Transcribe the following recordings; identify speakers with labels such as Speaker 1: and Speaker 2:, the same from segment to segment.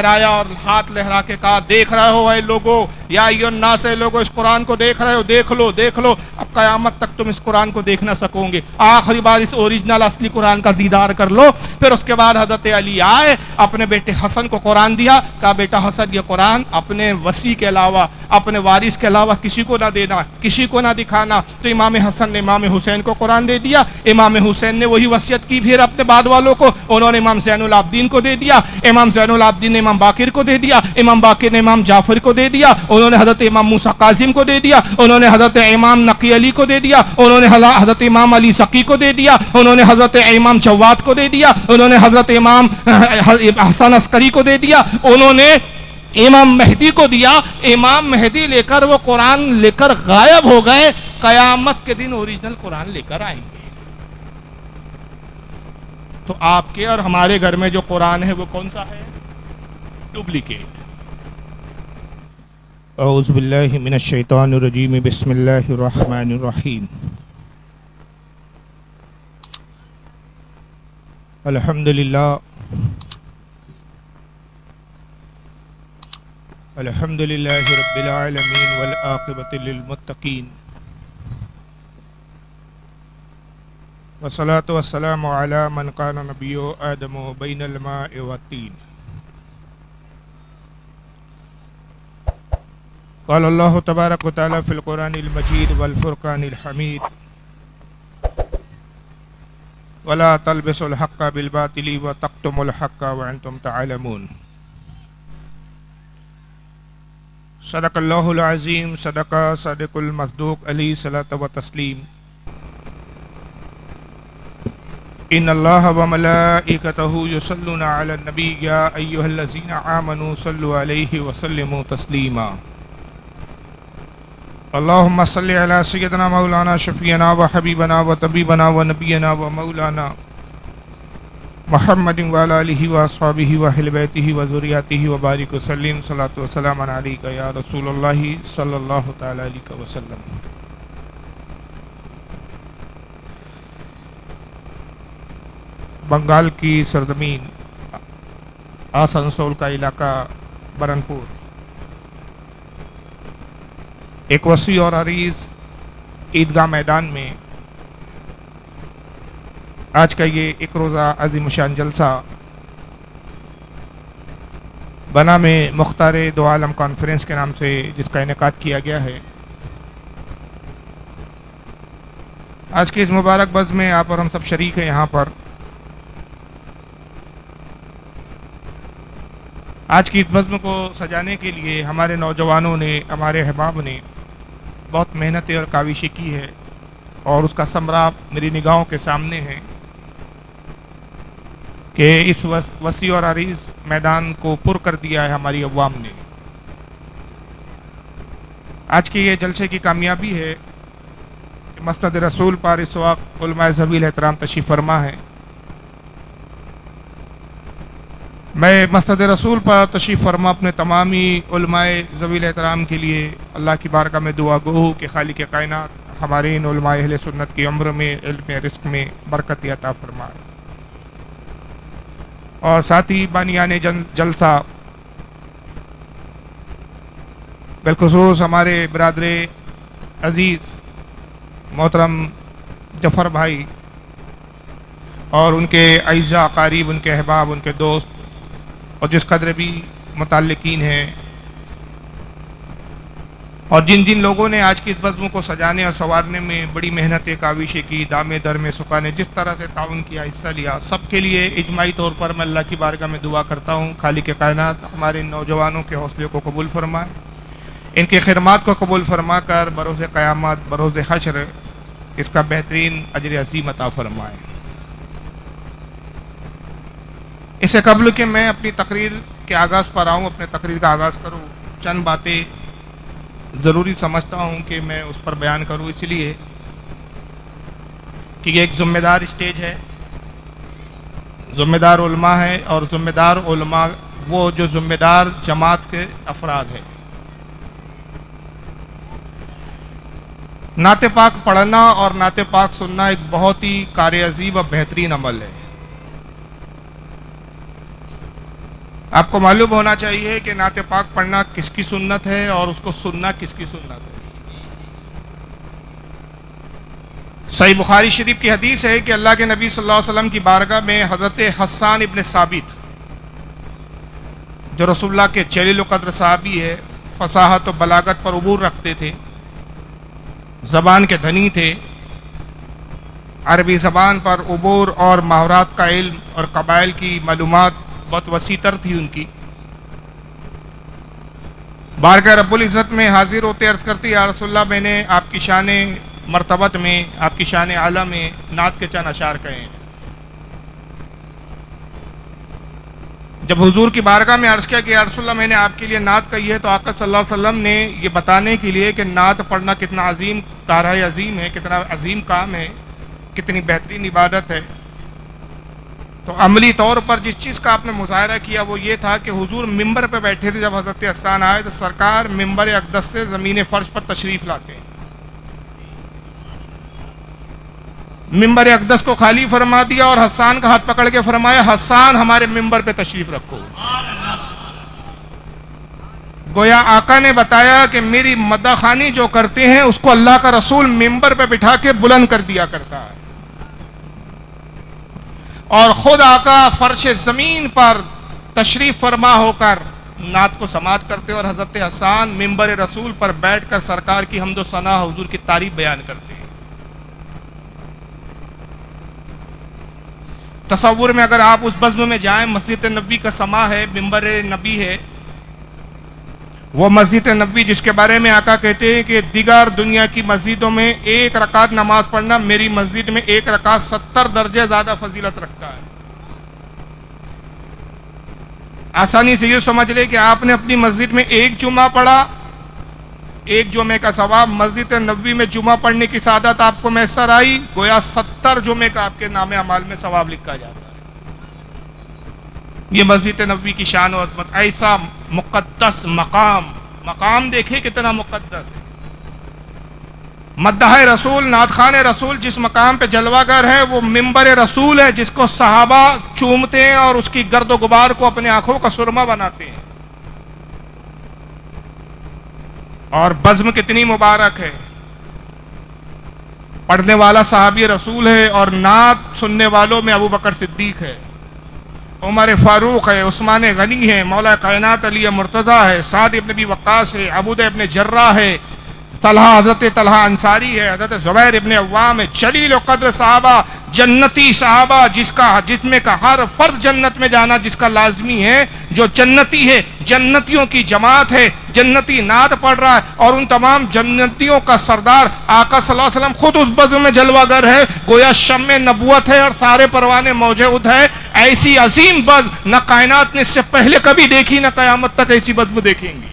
Speaker 1: لہرایا اور ہاتھ لہرا کے کہا دیکھ رہے ہو اے لوگو، یا ایھا الناس، اے لوگو اس قرآن کو دیکھ رہے ہو، دیکھ لو دیکھ لو، اب قیامت تک تم اس قرآن کو دیکھ نہ سکو گے، آخری بار اس اوریجنل اصلی قرآن کا دیدار کر لو۔ پھر اس کے بعد حضرت علی آئے، اپنے بیٹے حسن کو قرآن دیا، کہا بیٹا حسن یہ قرآن اپنے وصی کے علاوہ، اپنے وارث کے علاوہ کسی کو نہ دینا، کسی کو نہ دکھانا۔ تو امام حسن نے امام حسین کو قرآن دے دیا، امام حسین نے وہی وصیت کی پھر اپنے بعد والوں کو، انہوں نے امام زین العابدین کو دے دیا، امام زین العابدین نے امام باقر کو دے دیا، امام باقر نے امام جعفر کو دے دیا، انہوں نے حضرت امام موسیٰ کاظم کو دے دیا، انہوں نے حضرت امام نقی علی کو دے دیا، انہوں نے حضرت امام علی سقی کو دے دیا، انہوں نے حضرت امام جواد کو دے دیا، انہوں نے حضرت امام حسن عسکری کو دے دیا، انہوں نے امام مہدی کو دیا۔ امام مہدی لے کر وہ قرآن لے کر غائب ہو گئے، قیامت کے دن اوریجنل قرآن لے کر آئیں گے۔ تو آپ کے اور ہمارے گھر میں جو قرآن ہے وہ کون سا ہے؟ ڈپلیکیٹ۔ اعوذ باللہ من الشیطان الرجیم، بسم اللہ الرحمن الرحیم۔ الحمدللہ الحمدللہ رب العالمین والعاقبۃ للمتقین، والصلاة والسلام علی من کان نبی آدم بین الماء والطین۔ قال اللہ تبارک و تعالی فی القرآن المجید والفرقان الحمید، ولا تلبسوا الحق بالباطل وتکتموا الحق وانتم تعلمون۔ صدق اللہ العظیم، صدق صادق المصدوق، علیہ الصلاۃ والتسلیم۔ ان اللہ وملائکتہ یصلون علی النبی یا ایھا الذین آمنوا صلوا علیہ وسلموا تسلیما۔ اللہم صلی علی سیدنا مولانا شفیعنا وحبیبنا وطبیبنا ونبینا ومولانا محمد وعلی آلہ واصحابہ واہل بیتہ وذریاتہ وبارک وسلم۔ صلاۃ وسلام علیک یا رسول اللہ صلی اللہ تعالی علیہ وسلم۔ بنگال کی سرزمین آسنسول کا علاقہ برنپور ایک وسیع اور عریض عیدگاہ میدان میں آج کا یہ ایک روزہ عظیم شان جلسہ بنا میں مختار دو عالم کانفرنس کے نام سے جس کا انعقاد کیا گیا ہے، آج کی اس مبارک بز میں آپ اور ہم سب شریک ہیں۔ یہاں پر آج کی اس بزم کو سجانے کے لیے ہمارے نوجوانوں نے، ہمارے احباب نے بہت محنتیں اور کاوشیں کی ہے، اور اس کا ثمرہ میری نگاہوں کے سامنے ہے کہ اس وسیع اور عریض میدان کو پر کر دیا ہے ہماری عوام نے۔ آج کی یہ جلسے کی کامیابی ہے کہ مسند رسول پر اس وقت علماء ذوی الاحترام تشریف فرما ہے۔ میں مسند رسول پر تشریف فرما اپنے تمامی علماء ذوی الاحترام کے لیے اللہ کی بارگاہ میں دعا گو ہوں کہ خالق کائنات ہمارے ان علماء اہل سنت کی عمر میں، علم، رزق میں برکت عطا فرمائے، اور ساتھی بانیان جلسہ بالخصوص ہمارے برادر عزیز محترم جعفر بھائی اور ان کے اعزاء اقارب، ان کے احباب، ان کے دوست اور جس قدر بھی متعلقین ہیں، اور جن جن لوگوں نے آج کی اس بزم کو سجانے اور سنوارنے میں بڑی محنتیں کاوشیں کی، دامے در میں سکھانے جس طرح سے تعاون کیا، حصہ لیا، سب کے لیے اجماعی طور پر میں اللہ کی بارگاہ میں دعا کرتا ہوں خالق کائنات ہمارے نوجوانوں کے حوصلے کو قبول فرمائے، ان کے خدمات کو قبول فرما کر بروز قیامت، بروز حشر اس کا بہترین اجر عظیم عطا فرمائے۔ اس سے قبل کہ میں اپنی تقریر کے آغاز پر آؤں، اپنے تقریر کا آغاز کروں، چند باتیں ضروری سمجھتا ہوں کہ میں اس پر بیان کروں، اس لیے کہ یہ ایک ذمہ دار اسٹیج ہے، ذمہ دار علماء ہے، اور ذمہ دار علماء وہ جو ذمہ دار جماعت کے افراد ہیں۔ نعت پاک پڑھنا اور نعت پاک سننا ایک بہت ہی کار عظیم اور بہترین عمل ہے۔ آپ کو معلوم ہونا چاہیے کہ نعت پاک پڑھنا کس کی سنت ہے اور اس کو سننا کس کی سنت ہے۔ صحیح بخاری شریف کی حدیث ہے کہ اللہ کے نبی صلی اللہ علیہ وسلم کی بارگاہ میں حضرت حسان ابن ثابت، جو رسول اللہ کے جلیل القدر صحابی ہے، فصاحت و بلاغت پر عبور رکھتے تھے، زبان کے دھنی تھے، عربی زبان پر عبور اور محاورات کا علم اور قبائل کی معلومات بہت وسیع تر تھی ان کی، بارگاہ رب العزت میں حاضر ہوتے عرض کرتی یا رسول اللہ میں نے آپ کی شان مرتبت میں، آپ کی شان اعلیٰ میں نعت کے چند اشعار کہے ہیں۔ جب حضور کی بارگاہ میں عرض کیا کہ یا رسول اللہ میں نے آپ کے لیے نعت کہی ہے، تو آقا صلی اللہ علیہ وسلم نے یہ بتانے کے لیے کہ نعت پڑھنا کتنا عظیم کارہ عظیم ہے، کتنا عظیم کام ہے، کتنی بہترین عبادت ہے، تو عملی طور پر جس چیز کا آپ نے مظاہرہ کیا وہ یہ تھا کہ حضور ممبر پہ بیٹھے تھے، جب حضرت حسان آئے تو سرکار ممبر اقدس سے زمین فرش پر تشریف لاتے ہیں، ممبر اقدس کو خالی فرما دیا اور حسان کا ہاتھ پکڑ کے فرمایا حسان ہمارے ممبر پہ تشریف رکھو۔ گویا آقا نے بتایا کہ میری مدح خوانی جو کرتے ہیں اس کو اللہ کا رسول ممبر پہ بٹھا کے بلند کر دیا کرتا ہے، اور خود آقا فرش زمین پر تشریف فرما ہو کر نعت کو سماعت کرتے اور حضرت حسان ممبر رسول پر بیٹھ کر سرکار کی حمد و ثنا حضور کی تعریف بیان کرتے ہیں۔ تصور میں اگر آپ اس بزم میں جائیں، مسجد نبوی کا سما ہے، ممبر نبی ہے، وہ مسجد نبوی جس کے بارے میں آقا کہتے ہیں کہ دیگر دنیا کی مسجدوں میں ایک رکعت نماز پڑھنا میری مسجد میں ایک رکعت 70 درجے زیادہ فضیلت رکھتا ہے۔ آسانی سے یہ سمجھ لے کہ آپ نے اپنی مسجد میں ایک جمعہ پڑھا، ایک جمعے کا ثواب مسجد نبوی میں جمعہ پڑھنے کی سعادت آپ کو میسر آئی، گویا 70 جمعے کا آپ کے نام اعمال میں ثواب لکھا جاتا ہے۔ یہ مسجد نبوی کی شان و عظمت، ایسا مقدس مقام دیکھیں کتنا مقدس ہے۔ مداح رسول، نعت خوان رسول جس مقام پہ جلوہ گر ہے وہ ممبر رسول ہے، جس کو صحابہ چومتے ہیں اور اس کی گرد و غبار کو اپنے آنکھوں کا سرما بناتے ہیں، اور بزم کتنی مبارک ہے۔ پڑھنے والا صحابی رسول ہے اور نعت سننے والوں میں ابو بکر صدیق ہے، عمر فاروق ہے، عثمان غنی ہے، مولا کائنات علی مرتضیٰ ہے، سعد ابن ابی وقاص ہے، عبودہ ابن جراح ہے، طلحہ حضرت طلحہ انصاری ہے، حضرت زبیر ابن عوام ہے، جلیل و قدر صحابہ، جنتی صحابہ جس میں کا ہر فرد جنت میں جانا جس کا لازمی ہے، جو جنتی ہے، جنتیوں کی جماعت ہے، جنتی نعت پڑھ رہا ہے، اور ان تمام جنتیوں کا سردار آقا صلی اللہ علیہ وسلم خود اس بزم میں جلوہ گر ہے، گویا شمع نبوت ہے اور سارے پروانے موجود ہے۔ ایسی عظیم بزم نہ کائنات نے اس سے پہلے کبھی دیکھی، نہ قیامت تک ایسی بزم دیکھیں گی۔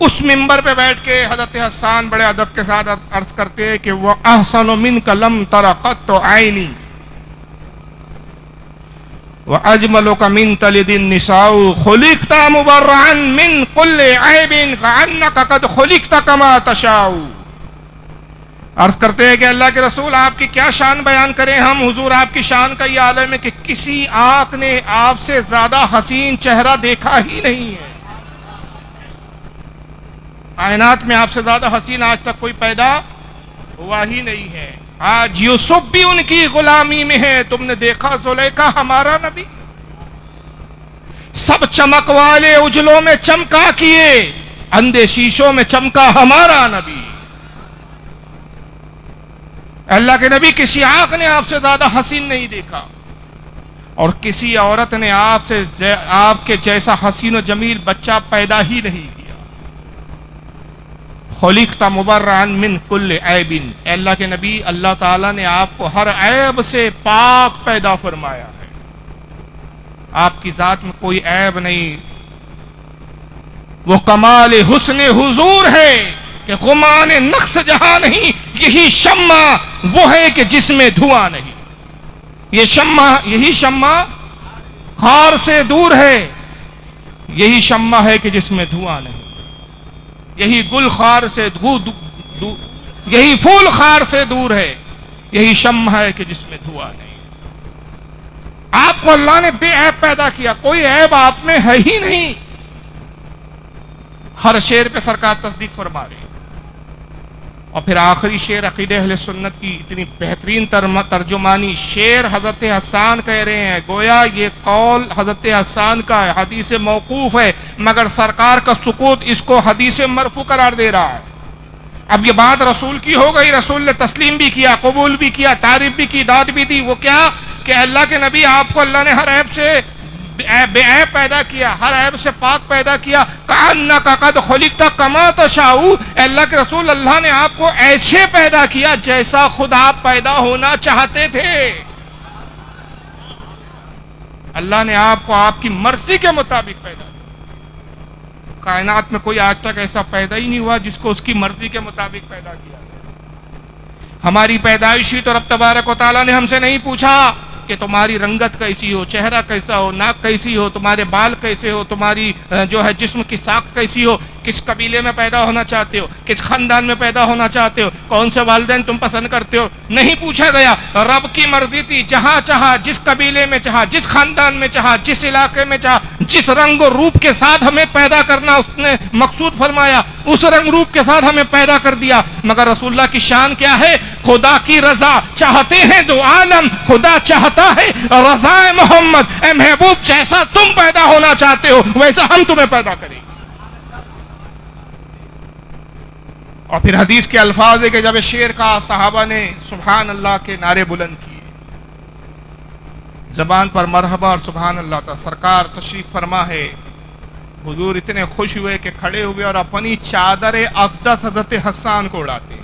Speaker 1: اس ممبر پہ بیٹھ کے حضرت حسان بڑے ادب کے ساتھ عرض کرتے ہیں کہ وہ احسن منک لم تر قط عینی واجملک من تلد النساء خلقت مبرعا من كل عیب کانک قد خلقت کما تشاء۔ عرض کرتے ہیں کہ اللہ کے رسول آپ کی کیا شان بیان کریں ہم، حضور آپ کی شان کا یہ عالم ہے کہ کسی آنکھ نے آپ سے زیادہ حسین چہرہ دیکھا ہی نہیں ہے، کائنات میں آپ سے زیادہ حسین آج تک کوئی پیدا ہوا ہی نہیں ہے۔ آج یوسف بھی ان کی غلامی میں ہے، تم نے دیکھا زلیخا ہمارا نبی، سب چمک والے اجلوں میں چمکا کیے، اندھے شیشوں میں چمکا ہمارا نبی۔ اللہ کے نبی کسی آنکھ نے آپ سے زیادہ حسین نہیں دیکھا، اور کسی عورت نے آپ کے جیسا حسین و جمیل بچہ پیدا ہی نہیں کیا۔ خلقت مبرعا من کل عیب، اللہ کے نبی اللہ تعالیٰ نے آپ کو ہر عیب سے پاک پیدا فرمایا ہے، آپ کی ذات میں کوئی عیب نہیں۔ وہ کمال حسن حضور ہے کہ غمان نقص جہاں نہیں، یہی شمع وہ ہے کہ جس میں دھواں نہیں، یہی شمع خار سے دور ہے، یہی شمع ہے کہ جس میں دھواں نہیں، یہی گل خار سے یہی پھول خار سے دور ہے، یہی شمع ہے کہ جس میں دھواں نہیں۔ آپ کو اللہ نے بے عیب پیدا کیا، کوئی عیب آپ میں ہے ہی نہیں. ہر شعر پہ سرکار تصدیق فرما رہے ہیں. اور پھر آخری شعر عقیدہ اہل سنت کی اتنی بہترین ترجمانی، شعر حضرت حسان کہہ رہے ہیں، گویا یہ قول حضرت حسان کا ہے، حدیث موقوف ہے، مگر سرکار کا سکوت اس کو حدیث مرفوع قرار دے رہا ہے. اب یہ بات رسول کی ہو گئی، رسول نے تسلیم بھی کیا، قبول بھی کیا، تعریف بھی کی، داد بھی دی. وہ کیا کہ اللہ کے نبی آپ کو اللہ نے ہر عیب سے بے عیب پیدا کیا، ہر عیب سے پاک پیدا کیا. کأنک قد خلقت کما تشاء، اللہ کے رسول اللہ نے آپ کو ایسے پیدا کیا جیسا خود آپ پیدا ہونا چاہتے تھے. اللہ نے آپ کو آپ کی مرضی کے مطابق پیدا کیا. کائنات میں کوئی آج تک ایسا پیدا ہی نہیں ہوا جس کو اس کی مرضی کے مطابق پیدا کیا. ہماری پیدائش ہی تو رب تبارک و تعالیٰ نے ہم سے نہیں پوچھا کہ تمہاری رنگت کیسی ہو، چہرہ کیسا ہو، ناک کیسی ہو، تمہارے بال کیسے ہو، تمہاری جو ہے جسم کی ساخت کیسی ہو، کس قبیلے میں پیدا ہونا چاہتے ہو، کس خاندان میں پیدا ہونا چاہتے ہو، کون سے والدین تم پسند کرتے ہو. نہیں پوچھا گیا. رب کی مرضی تھی، جہاں چاہا، جس قبیلے میں چاہا، جس خاندان میں چاہا، جس علاقے میں چاہا، جس رنگ و روپ کے ساتھ ہمیں پیدا کرنا اس نے مقصود فرمایا، اس رنگ روپ کے ساتھ ہمیں پیدا کر دیا. مگر رسول اللہ کی شان کیا ہے؟ خدا کی رضا چاہتے ہیں دو عالم، خدا چاہتا ہے رضا محمد. اے محبوب، جیسا تم پیدا ہونا چاہتے ہو ویسا ہم تمہیں پیدا کریں. اور پھر حدیث کے الفاظ ہے کہ جب شعر کا صحابہ نے سبحان اللہ کے نعرے بلند کیے، زبان پر مرحبا اور سبحان اللہ تھا. سرکار تشریف فرما ہے، حضور اتنے خوش ہوئے کہ کھڑے ہوئے اور اپنی چادر اقدس حضرت حسان کو اڑاتے.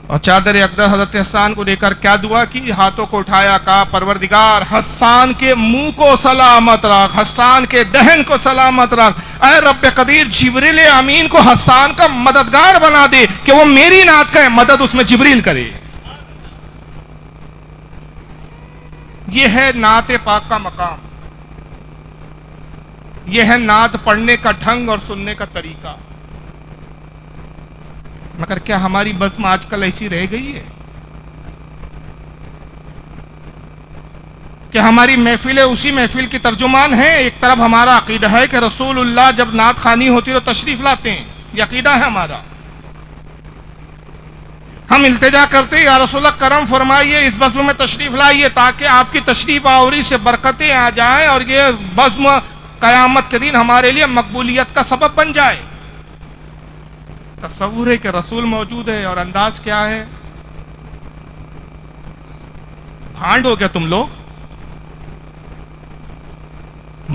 Speaker 1: اور چادر اقدس حضرت حسان کو لے کر کیا دعا کی؟ ہاتھوں کو اٹھایا، کہا پروردگار حسان کے منہ کو سلامت رکھ، حسان کے دہن کو سلامت رکھ. اے رب قدیر، جبریل امین کو حسان کا مددگار بنا دے کہ وہ میری نعت کا مدد اس میں جبریل کرے. یہ ہے نعت پاک کا مقام، یہ ہے نعت پڑھنے کا ڈھنگ اور سننے کا طریقہ. مگر کیا ہماری بزم آج کل ایسی رہ گئی ہے کہ ہماری محفلیں اسی محفل کی ترجمان ہیں؟ ایک طرف ہمارا عقیدہ ہے کہ رسول اللہ جب نعت خوانی ہوتی ہے تو تشریف لاتے ہیں، یہ عقیدہ ہے ہمارا. ہم التجا کرتے ہیں یا رسول اللہ کرم فرمائیے، اس بزم میں تشریف لائیے تاکہ آپ کی تشریف آوری سے برکتیں آ جائیں اور یہ بزم قیامت کے دن ہمارے لیے مقبولیت کا سبب بن جائے. تصور ہے کہ رسول موجود ہے اور انداز کیا ہے؟ بھانڈ ہو گیا تم لوگ.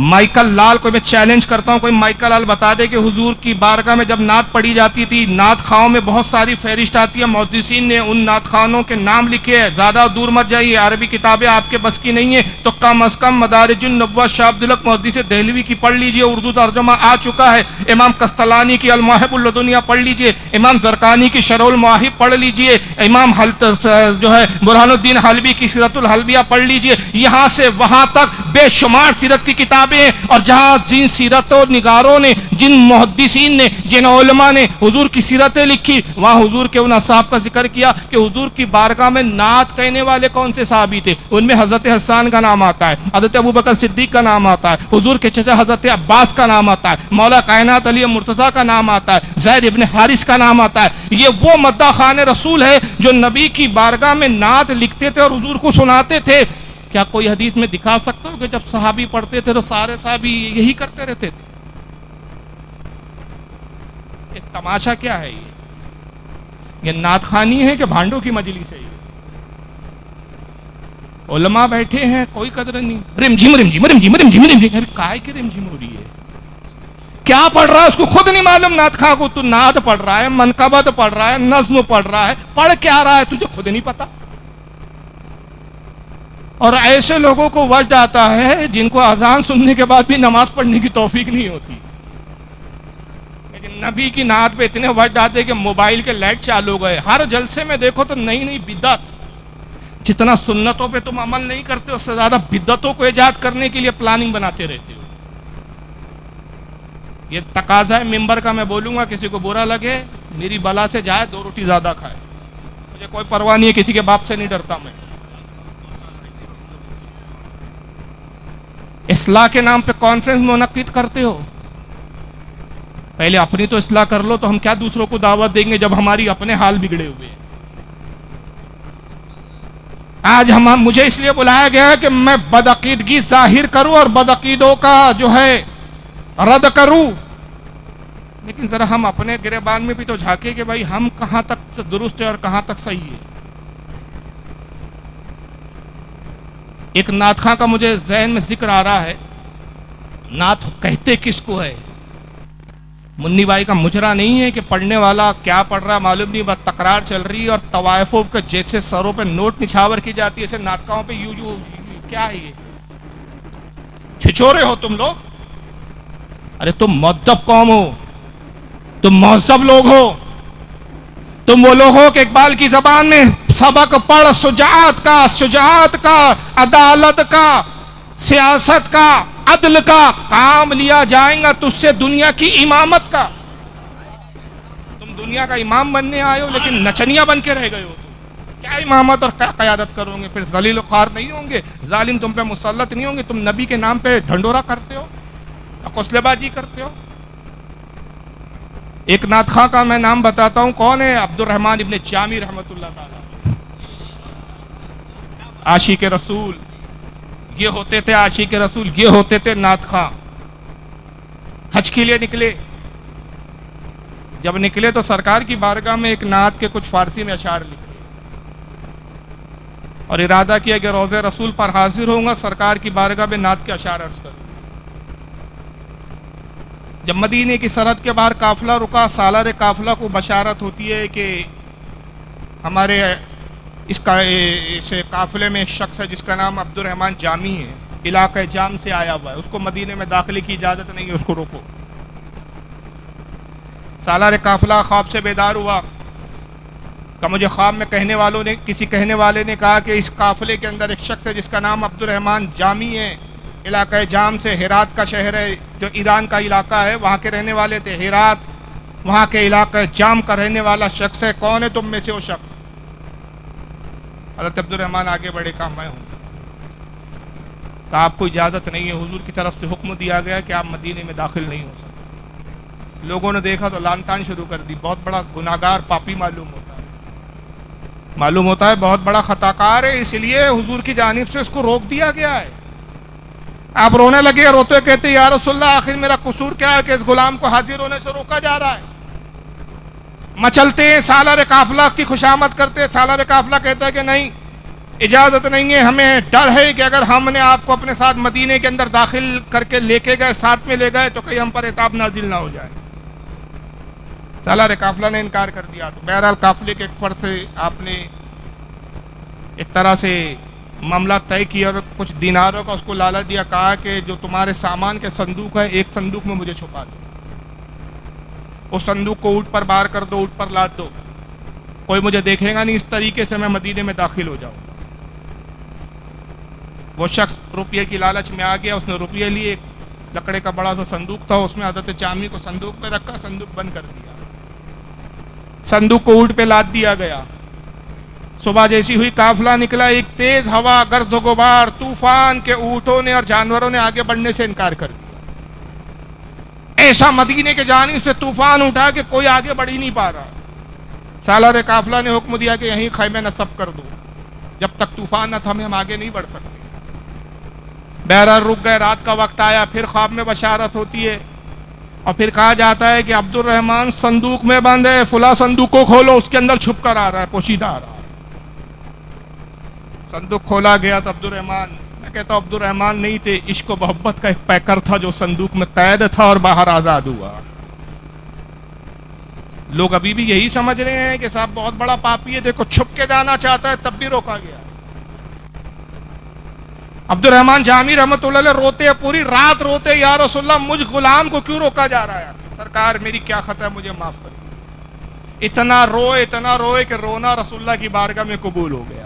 Speaker 1: مائیکل لال کو میں چیلنج کرتا ہوں، کوئی مائیکل لال بتا دے کہ حضور کی بارگاہ میں جب نعت پڑھی جاتی تھی، نعت خواہوں میں بہت ساری فہرست آتی ہے، محدثین نے ان نعت خوانوں کے نام لکھے ہیں. زیادہ دور مت جائیے، عربی کتابیں آپ کے بس کی نہیں ہیں تو کم از کم مدارج النبوہ شاہ عبدالحق محدث دہلوی کی پڑھ لیجئے، اردو ترجمہ آ چکا ہے. امام قسطلانی کی المواہب اللدنیہ پڑھ لیجئے، امام زرقانی کی شرح المواہب پڑھ لیجئے، امام جو ہے برہان الدین حلبی کی سیرت الحلبیہ پڑھ لیجئے. یہاں سے وہاں تک بے شمار سیرت کی کتابیں، اور جہاں جن سیرت و نگاروں نے، جن محدثین نے، جن علماء نے حضور کی سیرتیں لکھی، وہاں حضور کے ان اصحاب کا ذکر کیا کہ حضور کی بارگاہ میں نعت کہنے والے کون سے صحابی تھے. ان میں حضرت حسان کا نام آتا ہے، حضرت ابوبکر صدیق کا نام آتا ہے، حضور کے چچا حضرت عباس کا نام آتا ہے، مولا کائنات علی مرتضیٰ کا نام آتا ہے، زید ابن حارث کا نام آتا ہے. یہ وہ مداح خان رسول ہے جو نبی کی بارگاہ میں نعت لکھتے تھے اور حضور کو سناتے تھے. کیا کوئی حدیث میں دکھا سکتا ہو کہ جب صحابی پڑھتے تھے تو سارے صحابی یہی کرتے رہتے تھے؟ یہ تماشا کیا ہے؟ یہ نعت خوانی ہے کہ بھانڈوں کی مجلس ہے؟ علماء بیٹھے ہیں، کوئی قدر نہیں، رم جھم رم جھم رم جھم رم جھم رم جھم. کائے کی رم جھم ہو رہی ہے؟ کیا پڑھ رہا ہے اس کو خود نہیں معلوم. نعت خواہ کو تو نعت پڑھ رہا ہے، منقبت پڑھ رہا ہے، نظم پڑھ رہا ہے، پڑھ کیا رہا ہے تجھے خود نہیں پتا. اور ایسے لوگوں کو وجد آتا ہے جن کو اذان سننے کے بعد بھی نماز پڑھنے کی توفیق نہیں ہوتی. لیکن نبی کی نعت پہ اتنے وجد آتے کہ موبائل کے لائٹ چالو گئے، ہر جلسے میں دیکھو تو نئی نئی بدعت. جتنا سنتوں پہ تم عمل نہیں کرتے اس سے زیادہ بدعتوں کو ایجاد کرنے کے لیے پلاننگ بناتے رہتے ہو. یہ تقاضا ہے ممبر کا، میں بولوں گا کسی کو برا لگے میری بلا سے جائے 2 روٹی زیادہ کھائے، مجھے کوئی پرواہ نہیں ہے، کسی کے باپ سے نہیں ڈرتا میں. اصلاح کے نام پہ کانفرنس منعقد کرتے ہو. پہلے اپنی تو اصلاح کر لو, تو ہم کیا دوسروں کو دعوت دیں گے جب ہماری اپنے حال بگڑے ہوئے ہیں. آج مجھے اس لیے بلایا گیا ہے کہ میں بدعقیدگی ظاہر کروں اور بدعقیدوں کا جو ہے رد کروں, لیکن ذرا ہم اپنے گریبان میں بھی تو جھانکے کہ بھائی ہم کہاں تک درست ہے اور کہاں تک صحیح ہے. ایک نعت خواں کا مجھے ذہن میں ذکر آ رہا ہے. نعت کہتے کس کو ہے؟ منی بھائی کا مجرا نہیں ہے کہ پڑھنے والا کیا پڑھ رہا معلوم نہیں, بس تکرار چل رہی ہے اور طوائفوں کے جیسے سروں پہ نوٹ نچھاور کی جاتی ہے, ایسے ناطقوں پہ یوں کیا ہے یہ چھچورے ہو تم لوگ. ارے تم مؤدب قوم ہو, تم مہذب لوگ ہو, تم وہ لوگ ہو کہ اقبال کی زبان میں سبق پڑھ شجاعت کا عدالت کا سیاست کا عدل کا کام لیا جائیں گا تجھ سے دنیا کی امامت کا. تم دنیا کا امام بننے آئے ہو لیکن نچنیا بن کے رہ گئے ہو. کیا امامت اور کیا قیادت کرو گے؟ پھر ذلیل و خوار نہیں ہوں گے, ظالم تم پہ مسلط نہیں ہوں گے. تم نبی کے نام پہ ڈھنڈورا کرتے ہو, قصلے بازی کرتے ہو. ایک نعت خواں کا میں نام بتاتا ہوں, کون ہے؟ عبد الرحمن ابن جامی رحمۃ اللہ تعالی. عاشق رسول یہ ہوتے تھے, عاشق رسول یہ ہوتے تھے نعت خواں. حج کے لیے نکلے, جب نکلے تو سرکار کی بارگاہ میں ایک نعت کے کچھ فارسی میں اشعار لکھے اور ارادہ کیا کہ روضہ رسول پر حاضر ہوں گا, سرکار کی بارگاہ میں نعت کے اشعار عرض کروں. جب مدینے کی سرحد کے باہر قافلہ رکا, سالار قافلہ کو بشارت ہوتی ہے کہ ہمارے اس قافلے میں ایک شخص ہے جس کا نام عبد الرحمن جامی ہے, علاقہ جام سے آیا ہوا ہے, اس کو مدینے میں داخلے کی اجازت نہیں ہے, اس کو روکو. سالار قافلہ خواب سے بیدار ہوا کہ مجھے خواب میں کسی کہنے والے نے کہا کہ اس قافلے کے اندر ایک شخص ہے جس کا نام عبد الرحمن جامی ہے, علاقہ جام سے, ہرات کا شہر ہے جو ایران کا علاقہ ہے, وہاں کے رہنے والے تھے. ہرات وہاں کے علاقہ جام کا رہنے والا شخص ہے, کون ہے تم میں سے وہ شخص؟ حضرت عبد الرحمن آگے بڑھے, کہا میں ہوں. کہا آپ کو اجازت نہیں ہے, حضور کی طرف سے حکم دیا گیا کہ آپ مدینے میں داخل نہیں ہو سکتے. لوگوں نے دیکھا تو لان تان شروع کر دی, بہت بڑا گناہگار پاپی معلوم ہوتا ہے, بہت بڑا خطاکار ہے, اس لیے حضور کی جانب سے اس کو روک دیا گیا ہے. آپ رونے لگے, روتے کہتے یا رسول اللہ آخر میرا قصور کیا ہے کہ اس غلام کو حاضر ہونے سے روکا جا رہا ہے؟ مچلتے ہیں, سالار قافلہ کی خوشامد کرتے, سالار قافلہ کہتا ہے کہ نہیں, اجازت نہیں ہے, ہمیں ڈر ہے کہ اگر ہم نے آپ کو اپنے ساتھ مدینے کے اندر داخل کر کے لے کے گئے, ساتھ میں لے گئے, تو کہیں ہم پر عتاب نازل نہ ہو جائے. سالار قافلہ نے انکار کر دیا. تو بہرحال قافلے کے ایک فرد سے آپ نے ایک طرح سے معاملہ طے کیا اور کچھ دیناروں کا اس کو لالچ دیا, کہا کہ جو تمہارے سامان کے صندوق ہے ایک صندوق میں مجھے چھپا دو, اس صندوق کو اونٹ پر بار کر دو, اونٹ پر لاد دو, کوئی مجھے دیکھے گا نہیں, اس طریقے سے میں مدینے میں داخل ہو جاؤں. وہ شخص روپیے کی لالچ میں آ گیا, اس نے روپیے لیے, لکڑے کا بڑا سا صندوق تھا, اس میں حضرت جامی کو صندوق پہ رکھا, صندوق بند کر دیا, صندوق کو اونٹ پہ لاد دیا گیا. صبح جیسی ہوئی قافلہ نکلا, ایک تیز ہوا, گرد و غبار, طوفان کے اونٹوں نے اور جانوروں نے آگے بڑھنے سے انکار کر دیا. ایسا مدینے کے جانب سے طوفان اٹھا کہ کوئی آگے بڑھ ہی نہیں پا رہا. سالار قافلہ نے حکم دیا کہ یہیں خیمے نصب کر دو, جب تک طوفان نہ تھمے ہم آگے نہیں بڑھ سکتے. بہرحال رک گئے, رات کا وقت آیا, پھر خواب میں بشارت ہوتی ہے اور پھر کہا جاتا ہے کہ عبد الرحمن صندوق میں بند ہے, فلاں صندوق کو کھولو, اس کے اندر چھپ کر آ رہا ہے, پوشیدہ آ رہا ہے. صندوق کھولا گیا تو عبد الرحمن, میں کہتا ہوں عبد الرحمن نہیں تھے, عشق و محبت کا ایک پیکر تھا جو صندوق میں قید تھا اور باہر آزاد ہوا. لوگ ابھی بھی یہی سمجھ رہے ہیں کہ صاحب بہت بڑا پاپی ہے, دیکھو چھپ کے جانا چاہتا ہے, تب بھی روکا گیا. عبد الرحمن جامی رحمۃ اللہ علیہ روتے, پوری رات روتے, یا رسول اللہ مجھ غلام کو کیوں روکا جا رہا ہے؟ سرکار میری کیا خطا ہے, مجھے معاف کر. اتنا روئے کہ رونا رسول اللہ کی بارگاہ میں قبول ہو گیا.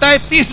Speaker 1: 33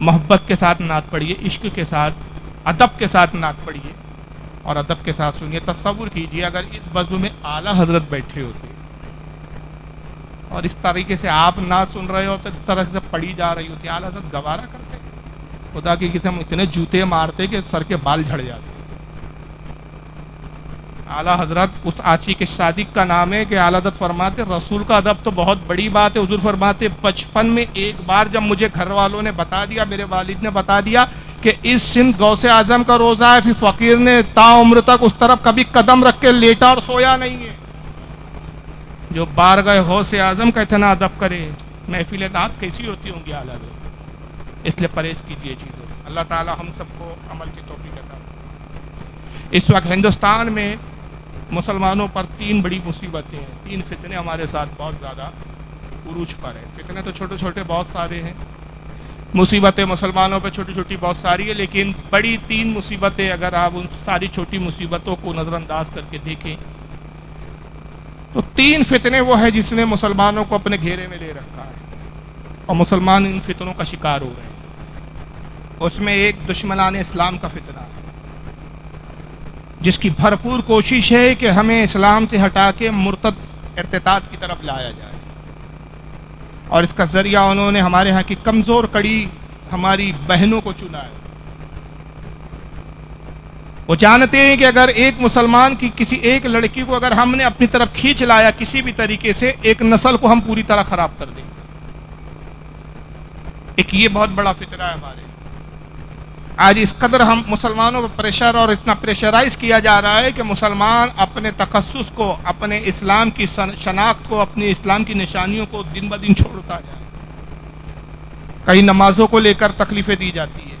Speaker 1: محبت کے ساتھ نعت پڑھیے، عشق کے ساتھ، ادب کے ساتھ نعت پڑھیے اور ادب کے ساتھ سنیے۔ تصور کیجئے اگر اس بزم میں اعلیٰ حضرت بیٹھے ہوتے اور اس طریقے سے آپ نعت سن رہے ہو تو اس طرح سے پڑھی جا رہی ہوتی، اعلیٰ حضرت گوارا کرتے؟ خدا کی قسم اتنے جوتے مارتے کہ سر کے بال جھڑ جاتے۔ اعلیٰ حضرت اس عاشق صادق کا نام ہے کہ اعلیٰ حضرت فرماتے رسول کا ادب تو بہت بڑی بات ہے۔ حضور فرماتے بچپن میں ایک بار جب مجھے گھر والوں نے بتا دیا، میرے والد نے بتا دیا کہ اس سندھ غوث اعظم کا روزہ ہے، پھر فقیر نے تا عمر تک اس طرف کبھی قدم رکھ کے لیٹا اور سویا نہیں ہے۔ جو بارگاہ غوث اعظم کا اتنا ادب کرے، محفل نعت کیسی ہوتی ہوں گی اعلیٰ حضرت؟ اس لیے پرہیز کیجیے چیزوں سے۔ اللہ تعالی ہم سب کو عمل کی توفیق عطا فرمائے۔ اس وقت ہندوستان میں مسلمانوں پر 3 بڑی مصیبتیں ہیں، 3 فتنے ہمارے ساتھ بہت زیادہ عروج پر ہیں۔ فتنے تو چھوٹے چھوٹے بہت سارے ہیں، مصیبتیں مسلمانوں پہ چھوٹی چھوٹی بہت ساری ہیں، لیکن بڑی 3 مصیبتیں اگر آپ ان ساری چھوٹی مصیبتوں کو نظر انداز کر کے دیکھیں تو 3 فتنے وہ ہیں جس نے مسلمانوں کو اپنے گھیرے میں لے رکھا ہے اور مسلمان ان فتنوں کا شکار ہو رہے ہیں۔ اس میں ایک دشمنان اسلام کا فتنہ ہے، جس کی بھرپور کوشش ہے کہ ہمیں اسلام سے ہٹا کے مرتد ارتداد کی طرف لایا جائے، اور اس کا ذریعہ انہوں نے ہمارے ہاں کی کمزور کڑی ہماری بہنوں کو چنا ہے۔ وہ جانتے ہیں کہ اگر ایک مسلمان کی کسی ایک لڑکی کو اگر ہم نے اپنی طرف کھینچ لایا کسی بھی طریقے سے، ایک نسل کو ہم پوری طرح خراب کر دیں گے۔ ایک یہ بہت بڑا فتنہ ہے ہمارے۔ آج اس قدر ہم مسلمانوں پر پریشر اور اتنا پریشرائز کیا جا رہا ہے کہ مسلمان اپنے تخصص کو، اپنے اسلام کی شناخت کو، اپنی اسلام کی نشانیوں کو دن بدن چھوڑتا جائے۔ کئی نمازوں کو لے کر تکلیفیں دی جاتی ہے،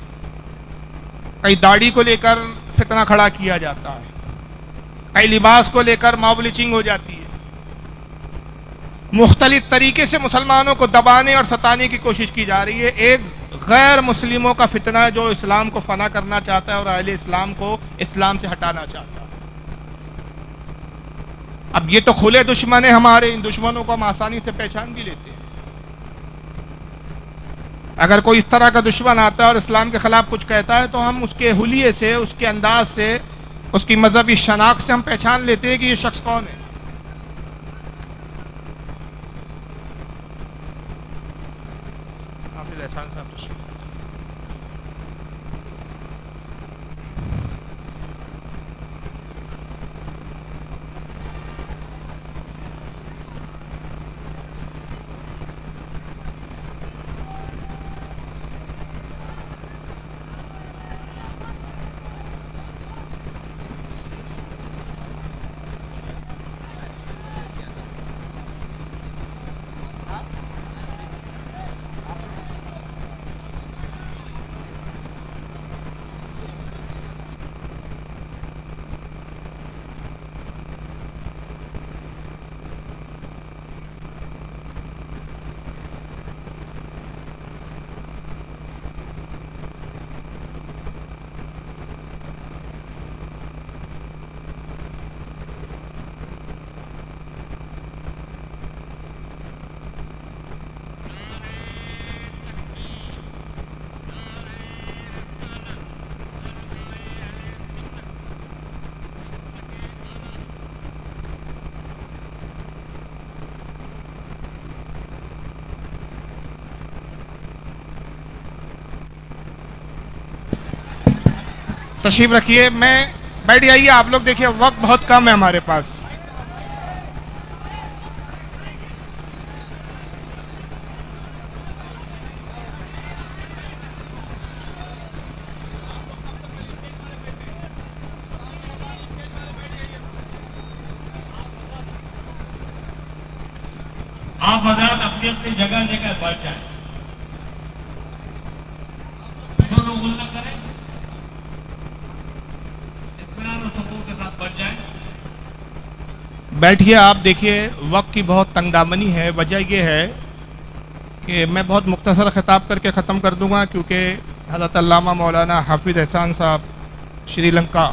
Speaker 1: کئی داڑھی کو لے کر فتنہ کھڑا کیا جاتا ہے، کئی لباس کو لے کر ماب لنچنگ ہو جاتی ہے۔ مختلف طریقے سے مسلمانوں کو دبانے اور ستانے کی کوشش کی جا رہی ہے۔ ایک غیر مسلموں کا فتنہ ہے جو اسلام کو فنا کرنا چاہتا ہے اور اہل اسلام کو اسلام سے ہٹانا چاہتا ہے۔ اب یہ تو کھلے دشمن ہیں ہمارے، ان دشمنوں کو ہم آسانی سے پہچان بھی لیتے ہیں۔ اگر کوئی اس طرح کا دشمن آتا ہے اور اسلام کے خلاف کچھ کہتا ہے تو ہم اس کے حلیے سے، اس کے انداز سے، اس کی مذہبی شناخت سے ہم پہچان لیتے ہیں کہ یہ شخص کون ہے۔ حافظ احسان صاحب تشریف۔ تشریف رکھیے، میں بیٹھ جائیے۔ آپ لوگ دیکھیے وقت بہت کم ہے ہمارے پاس۔
Speaker 2: آپ حضرات اپنی اپنی جگہ لے کر بیٹھ جائیں، شور نہ کریں، اطمینان اور سکون کے ساتھ بیٹھ جائیں۔
Speaker 1: بیٹھیے۔ آپ دیکھیے وقت کی بہت تنگ دامنی ہے۔ وجہ یہ ہے کہ میں بہت مختصر خطاب کر کے ختم کر دوں گا، کیونکہ حضرت علامہ مولانا حافظ احسان صاحب شری لنکا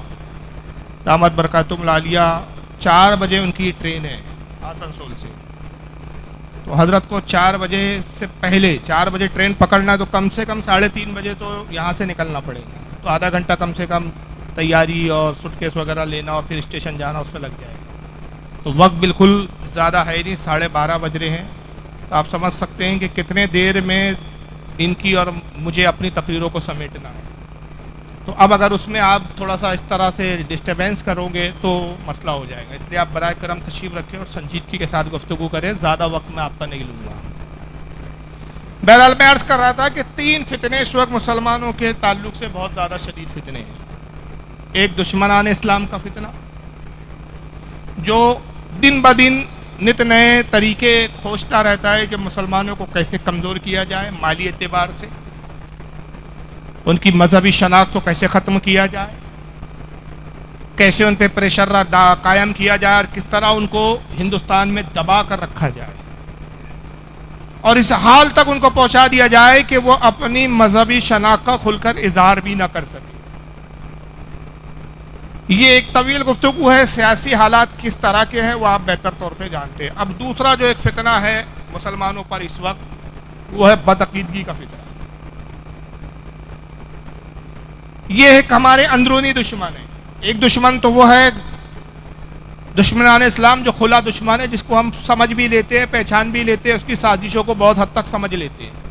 Speaker 1: دامت برکاتہم العالیہ 4 بجے ان کی ٹرین ہے آسنسول سے، تو حضرت کو 4 بجے سے پہلے 4 بجے ٹرین پکڑنا ہے تو کم سے کم 3:30 بجے تو یہاں سے نکلنا پڑے گا، تو آدھا گھنٹہ کم سے کم تیاری اور سوٹ کیس وغیرہ لینا اور پھر اسٹیشن جانا اس میں لگ جائے گا، تو وقت بالکل زیادہ ہے نہیں، 12:30 بج رہے ہیں، تو آپ سمجھ سکتے ہیں کہ کتنے دیر میں ان کی اور مجھے اپنی تقریروں کو سمیٹنا ہے۔ تو اب اگر اس میں آپ تھوڑا سا اس طرح سے ڈسٹربینس کرو گے تو مسئلہ ہو جائے گا، اس لیے آپ برائے کرم تشریف رکھیں اور سنجیدگی کے ساتھ گفتگو کریں، زیادہ وقت میں آپ کا نہیں لوں گا۔ بہرحال میں عرض کر رہا تھا کہ 3 فتنے اس وقت مسلمانوں کے تعلق سے بہت زیادہ شدید فتنے ہیں۔ ایک دشمنان اسلام کا فتنہ جو دن بدن نت نئے طریقے کھوجتا رہتا ہے کہ مسلمانوں کو کیسے کمزور کیا جائے، مالی اعتبار سے ان کی مذہبی شناخت کو کیسے ختم کیا جائے، کیسے ان پہ پریشر قائم کیا جائے اور کس طرح ان کو ہندوستان میں دبا کر رکھا جائے اور اس حال تک ان کو پہنچا دیا جائے کہ وہ اپنی مذہبی شناخت کا کھل کر اظہار بھی نہ کر سکے۔ یہ ایک طویل گفتگو ہے، سیاسی حالات کس طرح کے ہیں وہ آپ بہتر طور پہ جانتے ہیں۔ اب دوسرا جو ایک فتنہ ہے مسلمانوں پر اس وقت وہ ہے بدعقیدگی کا فتنہ۔ یہ ایک ہمارے اندرونی دشمن ہے۔ ایک دشمن تو وہ ہے دشمنان اسلام جو کھلا دشمن ہے، جس کو ہم سمجھ بھی لیتے ہیں، پہچان بھی لیتے ہیں، اس کی سازشوں کو بہت حد تک سمجھ لیتے ہیں۔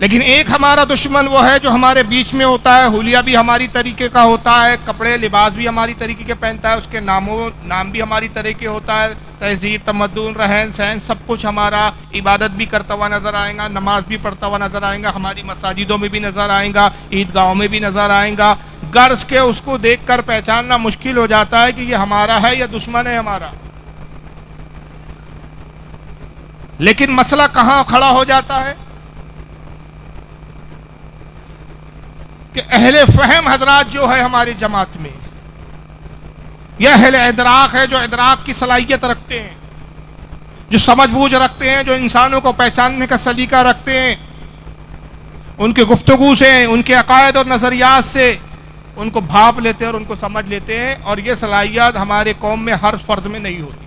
Speaker 1: لیکن ایک ہمارا دشمن وہ ہے جو ہمارے بیچ میں ہوتا ہے، حلیہ بھی ہماری طریقے کا ہوتا ہے، کپڑے لباس بھی ہماری طریقے کے پہنتا ہے، اس کے نام بھی ہماری طریقے ہوتا ہے، تہذیب تمدن رہن سہن سب کچھ ہمارا، عبادت بھی کرتا ہوا نظر آئے گا، نماز بھی پڑھتا ہوا نظر آئے گا، ہماری مساجدوں میں بھی نظر آئے گا، عیدگاہوں میں بھی نظر آئے گا۔ غرض کے اس کو دیکھ کر پہچاننا مشکل ہو جاتا ہے کہ یہ ہمارا ہے یا دشمن ہے ہمارا۔ لیکن مسئلہ کہاں کھڑا ہو جاتا ہے کہ اہل فہم حضرات جو ہے ہماری جماعت میں، یہ اہل ادراک ہے جو ادراک کی صلاحیت رکھتے ہیں، جو سمجھ بوجھ رکھتے ہیں، جو انسانوں کو پہچاننے کا سلیقہ رکھتے ہیں، ان کے گفتگو سے، ان کے عقائد اور نظریات سے ان کو بھاپ لیتے ہیں اور ان کو سمجھ لیتے ہیں، اور یہ صلاحیت ہمارے قوم میں ہر فرد میں نہیں ہوتی۔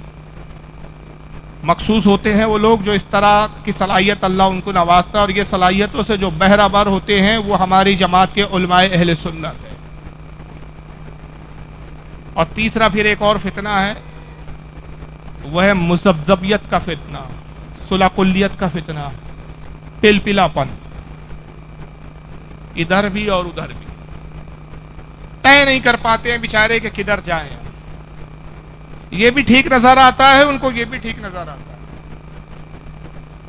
Speaker 1: مخصوص ہوتے ہیں وہ لوگ جو اس طرح کی صلاحیت اللہ ان کو نوازتا ہے، اور یہ صلاحیتوں سے جو بہرہ ہوتے ہیں وہ ہماری جماعت کے علماء اہل سنت ہے۔ اور تیسرا پھر ایک اور فتنہ ہے، وہ ہے مذبذبیت کا فتنہ، صلح کلیت کا فتنہ، پلپلا پن، ادھر بھی اور ادھر بھی طے نہیں کر پاتے ہیں بیچارے کہ کدھر جائیں۔ یہ بھی ٹھیک نظر آتا ہے ان کو، یہ بھی ٹھیک نظر آتا ہے،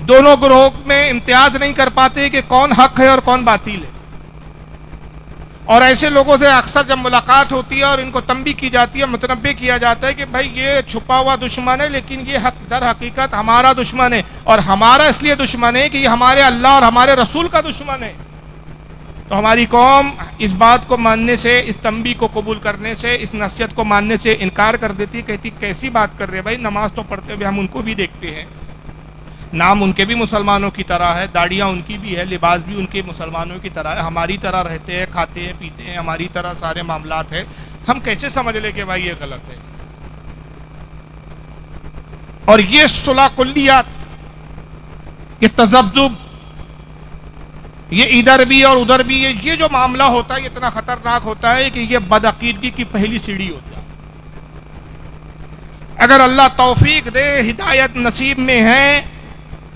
Speaker 1: دونوں گروہ میں امتیاز نہیں کر پاتے کہ کون حق ہے اور کون باطل ہے۔ اور ایسے لوگوں سے اکثر جب ملاقات ہوتی ہے اور ان کو تنبیہ کی جاتی ہے، متنبہ کیا جاتا ہے کہ بھائی یہ چھپا ہوا دشمن ہے، لیکن یہ حق در حقیقت ہمارا دشمن ہے، اور ہمارا اس لیے دشمن ہے کہ یہ ہمارے اللہ اور ہمارے رسول کا دشمن ہے۔ تو ہماری قوم اس بات کو ماننے سے، اس تنبیہ کو قبول کرنے سے، اس نصیحت کو ماننے سے انکار کر دیتی ہے، کہتی کیسی بات کر رہے بھائی، نماز تو پڑھتے ہوئے ہم ان کو بھی دیکھتے ہیں، نام ان کے بھی مسلمانوں کی طرح ہے، داڑیاں ان کی بھی ہے، لباس بھی ان کے مسلمانوں کی طرح ہے، ہماری طرح رہتے ہیں، کھاتے ہیں، پیتے ہیں، ہماری طرح سارے معاملات ہیں، ہم کیسے سمجھ لیں کہ بھائی یہ غلط ہے؟ اور یہ صلح کلیات، یہ تذبذب، یہ ادھر بھی اور ادھر بھی، یہ جو معاملہ ہوتا ہے یہ اتنا خطرناک ہوتا ہے کہ یہ بدعقیدگی کی پہلی سیڑھی ہوتا ہے۔ اگر اللہ توفیق دے، ہدایت نصیب میں ہے،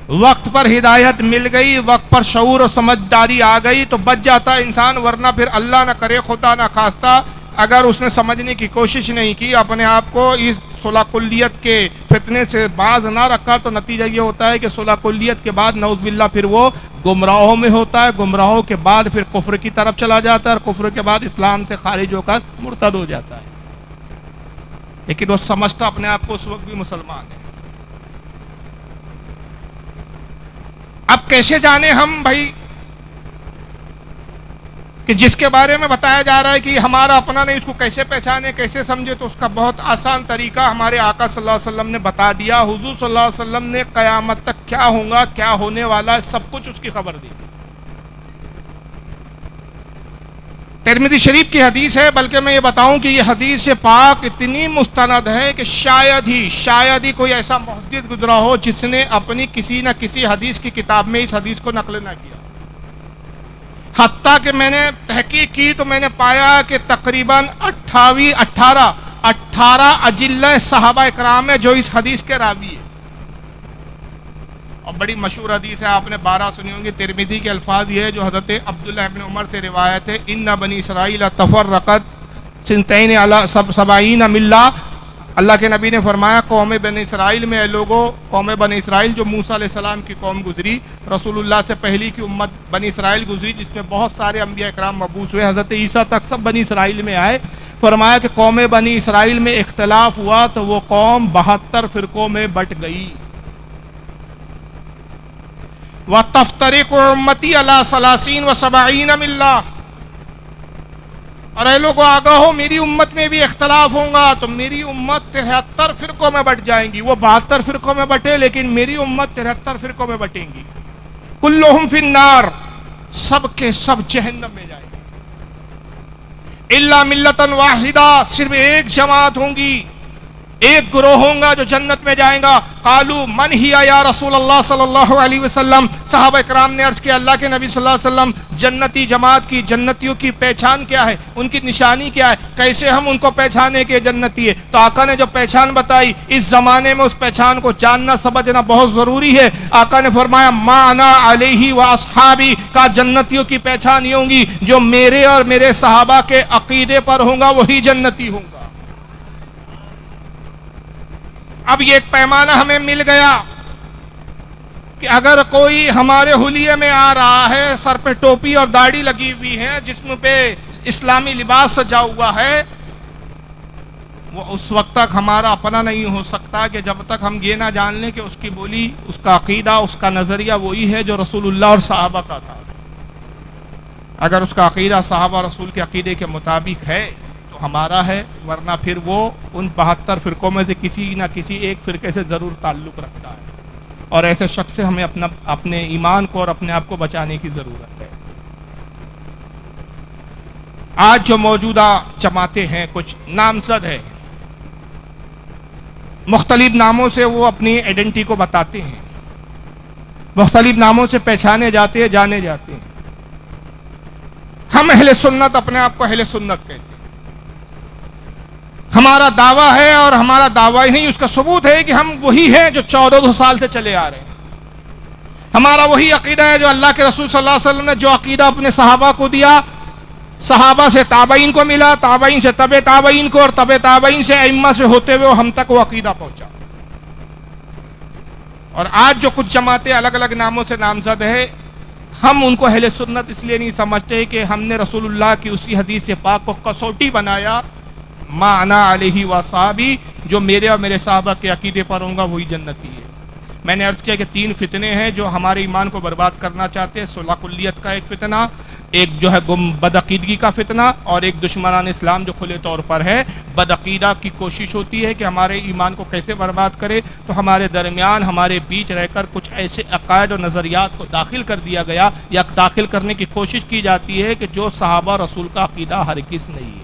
Speaker 1: وقت پر ہدایت مل گئی، وقت پر شعور اور سمجھداری آ گئی تو بچ جاتا انسان، ورنہ پھر اللہ نہ کرے، خدا نہ خواستہ، اگر اس نے سمجھنے کی کوشش نہیں کی، اپنے آپ کو اس صلح کلیت کے فتنے سے باز نہ رکھا، تو نتیجہ یہ ہوتا ہے کہ صلح کلیت کے بعد نعوذ باللہ پھر وہ گمراہوں میں ہوتا ہے، گمراہوں کے بعد پھر کفر کی طرف چلا جاتا ہے، اور کفر کے بعد اسلام سے خارج ہو کر مرتد ہو جاتا ہے، لیکن وہ سمجھتا اپنے آپ کو اس وقت بھی مسلمان ہے۔ اب کیسے جانے ہم بھائی کہ جس کے بارے میں بتایا جا رہا ہے کہ یہ ہمارا اپنا نہیں، اس کو کیسے پہچانے، کیسے سمجھے؟ تو اس کا بہت آسان طریقہ ہمارے آقا صلی اللہ علیہ وسلم نے بتا دیا۔ حضور صلی اللہ علیہ وسلم نے قیامت تک کیا ہوگا، کیا ہونے والا ہے، سب کچھ اس کی خبر دی۔ ترمذی شریف کی حدیث ہے، بلکہ میں یہ بتاؤں کہ یہ حدیث پاک اتنی مستند ہے کہ شاید ہی کوئی ایسا محدث گزرا ہو جس نے اپنی کسی نہ کسی حدیث کی کتاب میں اس حدیث کو نقل نہ کیا۔ حتیٰ کہ میں نے تحقیق کی تو میں نے پایا کہ تقریباً 18 اجلہ صحابہ اکرام ہیں جو اس حدیث کے راوی ہیں، اور بڑی مشہور حدیث ہے، آپ نے 12 سنی ہوں گی۔ ترمذی کے الفاظ یہ ہے جو حضرت عبداللہ ابن عمر سے روایت ہے، ان بنی اسرائیل تفرقت سنتین علی 70 ملہ۔ اللہ کے نبی نے فرمایا قوم بنی اسرائیل میں قوم بنی اسرائیل جو موسیٰ علیہ السلام کی قوم گزری، رسول اللہ سے پہلی کی امت بنی اسرائیل گزری جس میں بہت سارے انبیاء اکرام مبعوث ہوئے، حضرت عیسیٰ تک سب بنی اسرائیل میں آئے۔ فرمایا کہ قوم بنی اسرائیل میں اختلاف ہوا تو وہ قوم 72 فرقوں میں بٹ گئی۔ وَتَفْتَرِقُ أُمَّتِي عَلَىٰ 30 و70 مِلَّةً، اور اے لوگوں آگاہ ہو میری امت میں بھی اختلاف ہوگا تو میری امت 73 فرقوں میں بٹ جائیں گی۔ وہ 72 فرقوں میں بٹے لیکن میری امت 73 فرقوں میں بٹیں گی۔ کلہم فی النار، سب کے سب جہنم میں جائیں گے۔ الا ملۃ واحدہ، صرف ایک جماعت ہوں گی، ایک گروہ ہوگا جو جنت میں جائیں گا۔ قالوا من ہی یا رسول اللہ صلی اللہ علیہ وسلم، صحابہ اکرام نے عرض کیا اللہ کے نبی صلی اللہ علیہ وسلم جنتی جماعت کی، جنتیوں کی پہچان کیا ہے، ان کی نشانی کیا ہے، کیسے ہم ان کو پہچانے کہ جنتی ہے؟ تو آقا نے جو پہچان بتائی، اس زمانے میں اس پہچان کو جاننا سمجھنا بہت ضروری ہے۔ آقا نے فرمایا ما انا علیہ و اصحابی، کا جنتیوں کی پہچان یہ ہوں گی جو میرے اور میرے صحابہ کے عقیدے پر ہوں گا وہی جنتی ہوں گا۔ اب یہ ایک پیمانہ ہمیں مل گیا کہ اگر کوئی ہمارے حلیے میں آ رہا ہے، سر پہ ٹوپی اور داڑھی لگی ہوئی ہے، جسم پہ اسلامی لباس سجا ہوا ہے، وہ اس وقت تک ہمارا اپنا نہیں ہو سکتا کہ جب تک ہم یہ نہ جان لیں کہ اس کی بولی، اس کا عقیدہ، اس کا نظریہ وہی ہے جو رسول اللہ اور صحابہ کا تھا۔ اگر اس کا عقیدہ صحابہ رسول کے عقیدے کے مطابق ہے تو ہمارا ہے، ورنہ پھر وہ ان 72 فرقوں میں سے کسی نہ کسی ایک فرقے سے ضرور تعلق رکھتا ہے، اور ایسے شخص سے ہمیں اپنے ایمان کو اور اپنے آپ کو بچانے کی ضرورت ہے۔ آج جو موجودہ جماعتیں ہیں کچھ نامزد ہیں، مختلف ناموں سے وہ اپنی آئیڈینٹی کو بتاتے ہیں، مختلف ناموں سے پہچانے جاتے ہیں، جانے جاتے ہیں۔ ہم اہل سنت اپنے آپ کو اہل سنت کہتے ہیں، ہمارا دعویٰ ہے، اور ہمارا دعویٰ ہی نہیں اس کا ثبوت ہے کہ ہم وہی ہیں جو 1400 سال سے چلے آ رہے ہیں۔ ہمارا وہی عقیدہ ہے جو اللہ کے رسول صلی اللہ علیہ وسلم نے جو عقیدہ اپنے صحابہ کو دیا، صحابہ سے تابعین کو ملا، تابعین سے تبع تابعین کو، اور تبع تابعین سے ائمہ سے ہوتے ہوئے ہم تک وہ عقیدہ پہنچا۔ اور آج جو کچھ جماعتیں الگ الگ ناموں سے نامزد ہے، ہم ان کو اہل سنت اس لیے نہیں سمجھتے کہ ہم نے رسول اللہ کی اسی حدیث پاک کو کسوٹی بنایا، ما انا علیہ و صحابی، جو میرے اور میرے صحابہ کے عقیدے پر ہوں گا وہی جنتی ہے۔ میں نے عرض کیا کہ 3 فتنے ہیں جو ہمارے ایمان کو برباد کرنا چاہتے ہیں، صلح کلیت کا ایک فتنہ، ایک جو ہے بدعقیدگی کا فتنہ، اور ایک دشمنان اسلام جو کھلے طور پر ہے۔ بدعقیدہ کی کوشش ہوتی ہے کہ ہمارے ایمان کو کیسے برباد کرے، تو ہمارے درمیان ہمارے بیچ رہ کر کچھ ایسے عقائد اور نظریات کو داخل کر دیا گیا یا داخل کرنے کی کوشش کی جاتی ہے کہ جو صحابہ رسول کا عقیدہ ہرگز نہیں ہے۔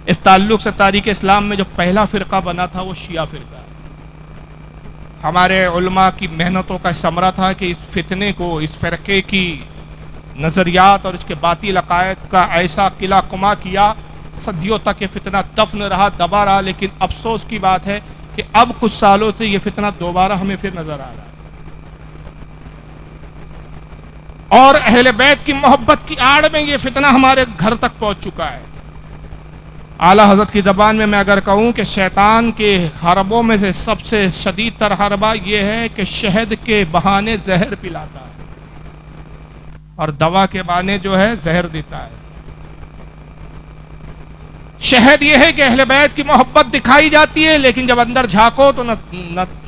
Speaker 1: اس تعلق سے تاریخ اسلام میں جو پہلا فرقہ بنا تھا وہ شیعہ فرقہ ہے۔ ہمارے علماء کی محنتوں کا ثمرہ تھا کہ اس فتنے کو، اس فرقے کی نظریات اور اس کے باطل عقائد کا ایسا قلعہ کما کیا، صدیوں تک یہ فتنہ دفن رہا، دبا رہا، لیکن افسوس کی بات ہے کہ اب کچھ سالوں سے یہ فتنہ دوبارہ ہمیں پھر نظر آ رہا ہے، اور اہل بیت کی محبت کی آڑ میں یہ فتنہ ہمارے گھر تک پہنچ چکا ہے۔ اعلیٰ حضرت کی زبان میں اگر کہوں کہ شیطان کے حربوں میں سے سب سے شدید تر حربہ یہ ہے کہ شہد کے بہانے زہر پلاتا ہے، اور دوا کے بہانے جو ہے زہر دیتا ہے۔ شہد یہ ہے کہ اہل بیت کی محبت دکھائی جاتی ہے، لیکن جب اندر جھانکو تو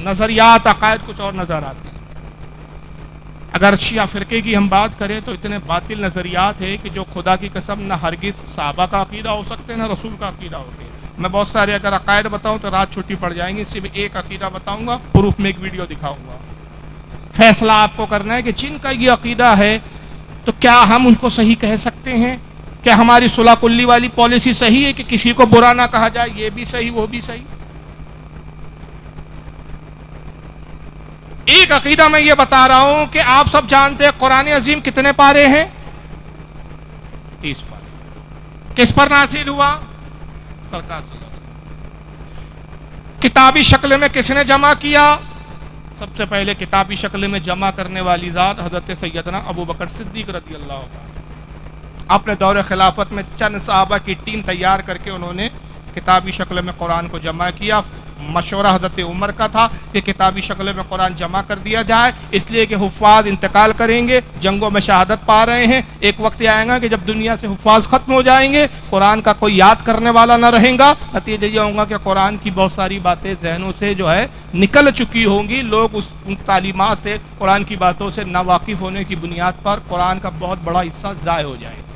Speaker 1: نظریات عقائد کچھ اور نظر آتے ہیں۔ اگر شیعہ فرقے کی ہم بات کریں تو اتنے باطل نظریات ہیں کہ جو خدا کی قسم نہ ہرگز صحابہ کا عقیدہ ہو سکتے نہ رسول کا عقیدہ ہوتے۔ میں بہت سارے اگر عقائد بتاؤں تو رات چھٹی پڑ جائیں گی، صرف ایک عقیدہ بتاؤں گا، پروف میں ایک ویڈیو دکھاؤں گا۔ فیصلہ آپ کو کرنا ہے کہ جن کا یہ عقیدہ ہے تو کیا ہم ان کو صحیح کہہ سکتے ہیں؟ کیا ہماری صلح کلی والی پالیسی صحیح ہے کہ کسی کو برا نہ کہا جائے، یہ بھی صحیح وہ بھی صحیح؟ ایک عقیدہ میں یہ بتا رہا ہوں کہ آپ سب جانتے ہیں قرآن عظیم کتنے پارے ہیں؟ 30 پارے۔ کس پر نازل ہوا؟ سرکار صلی اللہ علیہ وسلم۔ کتابی شکل میں کس نے جمع کیا؟ سب سے پہلے کتابی شکل میں جمع کرنے والی ذات حضرت سیدنا ابو بکر صدیق رضی اللہ عنہ۔ اپنے دور خلافت میں چند صحابہ کی ٹیم تیار کر کے انہوں نے کتابی شکل میں قرآن کو جمع کیا۔ مشورہ حضرت عمر کا تھا کہ کتابی شکل میں قرآن جمع کر دیا جائے، اس لیے کہ حفاظ انتقال کریں گے، جنگوں میں شہادت پا رہے ہیں، ایک وقت آئے گا کہ جب دنیا سے حفاظ ختم ہو جائیں گے، قرآن کا کوئی یاد کرنے والا نہ رہے گا، نتیجہ یہ ہوگا کہ قرآن کی بہت ساری باتیں ذہنوں سے جو ہے نکل چکی ہوں گی، لوگ ان تعلیمات سے، قرآن کی باتوں سے ناواقف ہونے کی بنیاد پر قرآن کا بہت بڑا حصہ ضائع ہو جائے گا۔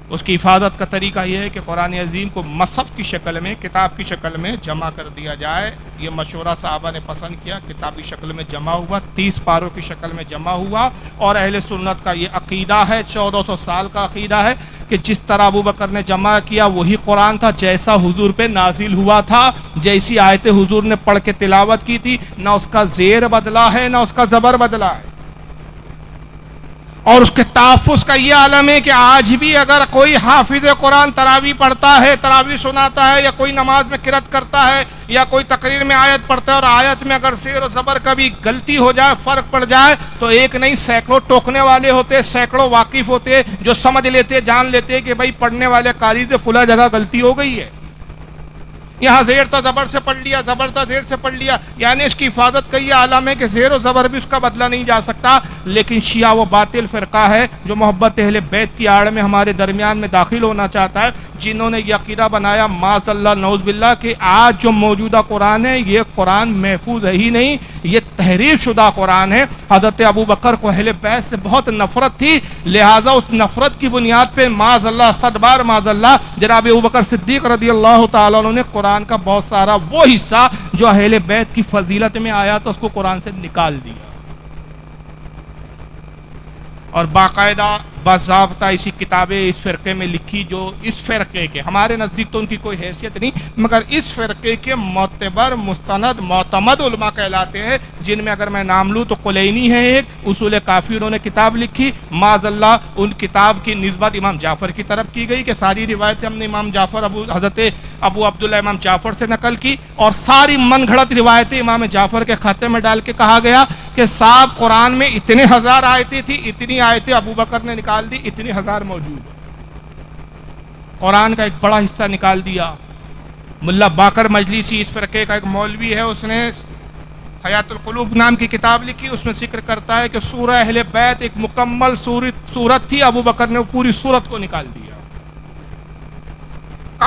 Speaker 1: اس کی حفاظت کا طریقہ یہ ہے کہ قرآن عظیم کو مصحف کی شکل میں، کتاب کی شکل میں جمع کر دیا جائے۔ یہ مشورہ صحابہ نے پسند کیا، کتابی شکل میں جمع ہوا، 30 پاروں کی شکل میں جمع ہوا، اور اہل سنت کا یہ عقیدہ ہے، 1400 سال کا عقیدہ ہے کہ جس طرح ابو بکر نے جمع کیا وہی قرآن تھا، جیسا حضور پہ نازل ہوا تھا، جیسی آیتیں حضور نے پڑھ کے تلاوت کی تھی، نہ اس کا زیر بدلا ہے نہ اس کا زبر بدلا ہے۔ اور اس کے تحفظ کا یہ عالم ہے کہ آج بھی اگر کوئی حافظ قرآن تراویح پڑھتا ہے، تراویح سناتا ہے، یا کوئی نماز میں قرات کرتا ہے، یا کوئی تقریر میں آیت پڑھتا ہے اور آیت میں اگر زیر و زبر کا بھی غلطی ہو جائے، فرق پڑ جائے، تو ایک نہیں سینکڑوں ٹوکنے والے ہوتے، سینکڑوں واقف ہوتے جو سمجھ لیتے، جان لیتے کہ بھائی پڑھنے والے قاری سے فلاں جگہ غلطی ہو گئی ہے، یہاں زیر تھا زبر سے پڑھ لیا، زبر تھا زیر سے پڑھ لیا، یعنی اس کی حفاظت کا یہ عالم ہے کہ زیر و زبر بھی اس کا بدلہ نہیں جا سکتا۔ لیکن شیعہ وہ باطل فرقہ ہے جو محبت اہل بیت کی آڑ میں ہمارے درمیان میں داخل ہونا چاہتا ہے، جنہوں نے یہ عقیدہ بنایا معاذ اللہ نعوذ باللہ کہ آج جو موجودہ قرآن ہے یہ قرآن محفوظ ہے ہی نہیں، یہ تحریف شدہ قرآن ہے۔ حضرت ابو بکر کو اہل بیت سے بہت نفرت تھی، لہٰذا اس نفرت کی بنیاد پہ معاذ اللہ، صد بار معاذ اللہ، جناب ابو بکر صدیق رضی اللہ تعالیٰ عنہ نے قرآن کا بہت سارا وہ حصہ جو اہل بیت کی فضیلت میں آیا تھا اس کو قرآن سے نکال دیا، اور باقاعدہ باضابطہ اسی کتابیں اس فرقے میں لکھی جو اس فرقے کے، ہمارے نزدیک تو ان کی کوئی حیثیت نہیں، مگر اس فرقے کے معتبر مستند معتمد علماء کہلاتے ہیں، جن میں اگر میں نام لوں تو کلینی ہے ایک، اصول کافی انہوں نے کتاب لکھی، معاذ اللہ ان کتاب کی نسبت امام جعفر کی طرف کی گئی کہ ساری روایتیں ہم نے امام جعفر حضرت ابو عبداللہ امام جعفر سے نقل کی، اور ساری من گھڑت روایتیں امام جعفر کے خاتے میں ڈال کے کہا گیا کہ صاحب قرآن میں اتنے ہزار آیتیں تھی، اتنی آیتیں ابو بکر نے نکال دی، اتنی ہزار موجود ہے، قرآن کا ایک بڑا حصہ نکال دیا۔ ملا باقر مجلسی اس فرقے کا ایک مولوی ہے، اس نے حیات القلوب نام کی کتاب لکھی، اس میں ذکر کرتا ہے کہ سورہ اہل بیت ایک مکمل سورت تھی، ابو بکر نے پوری سورت کو نکال دیا۔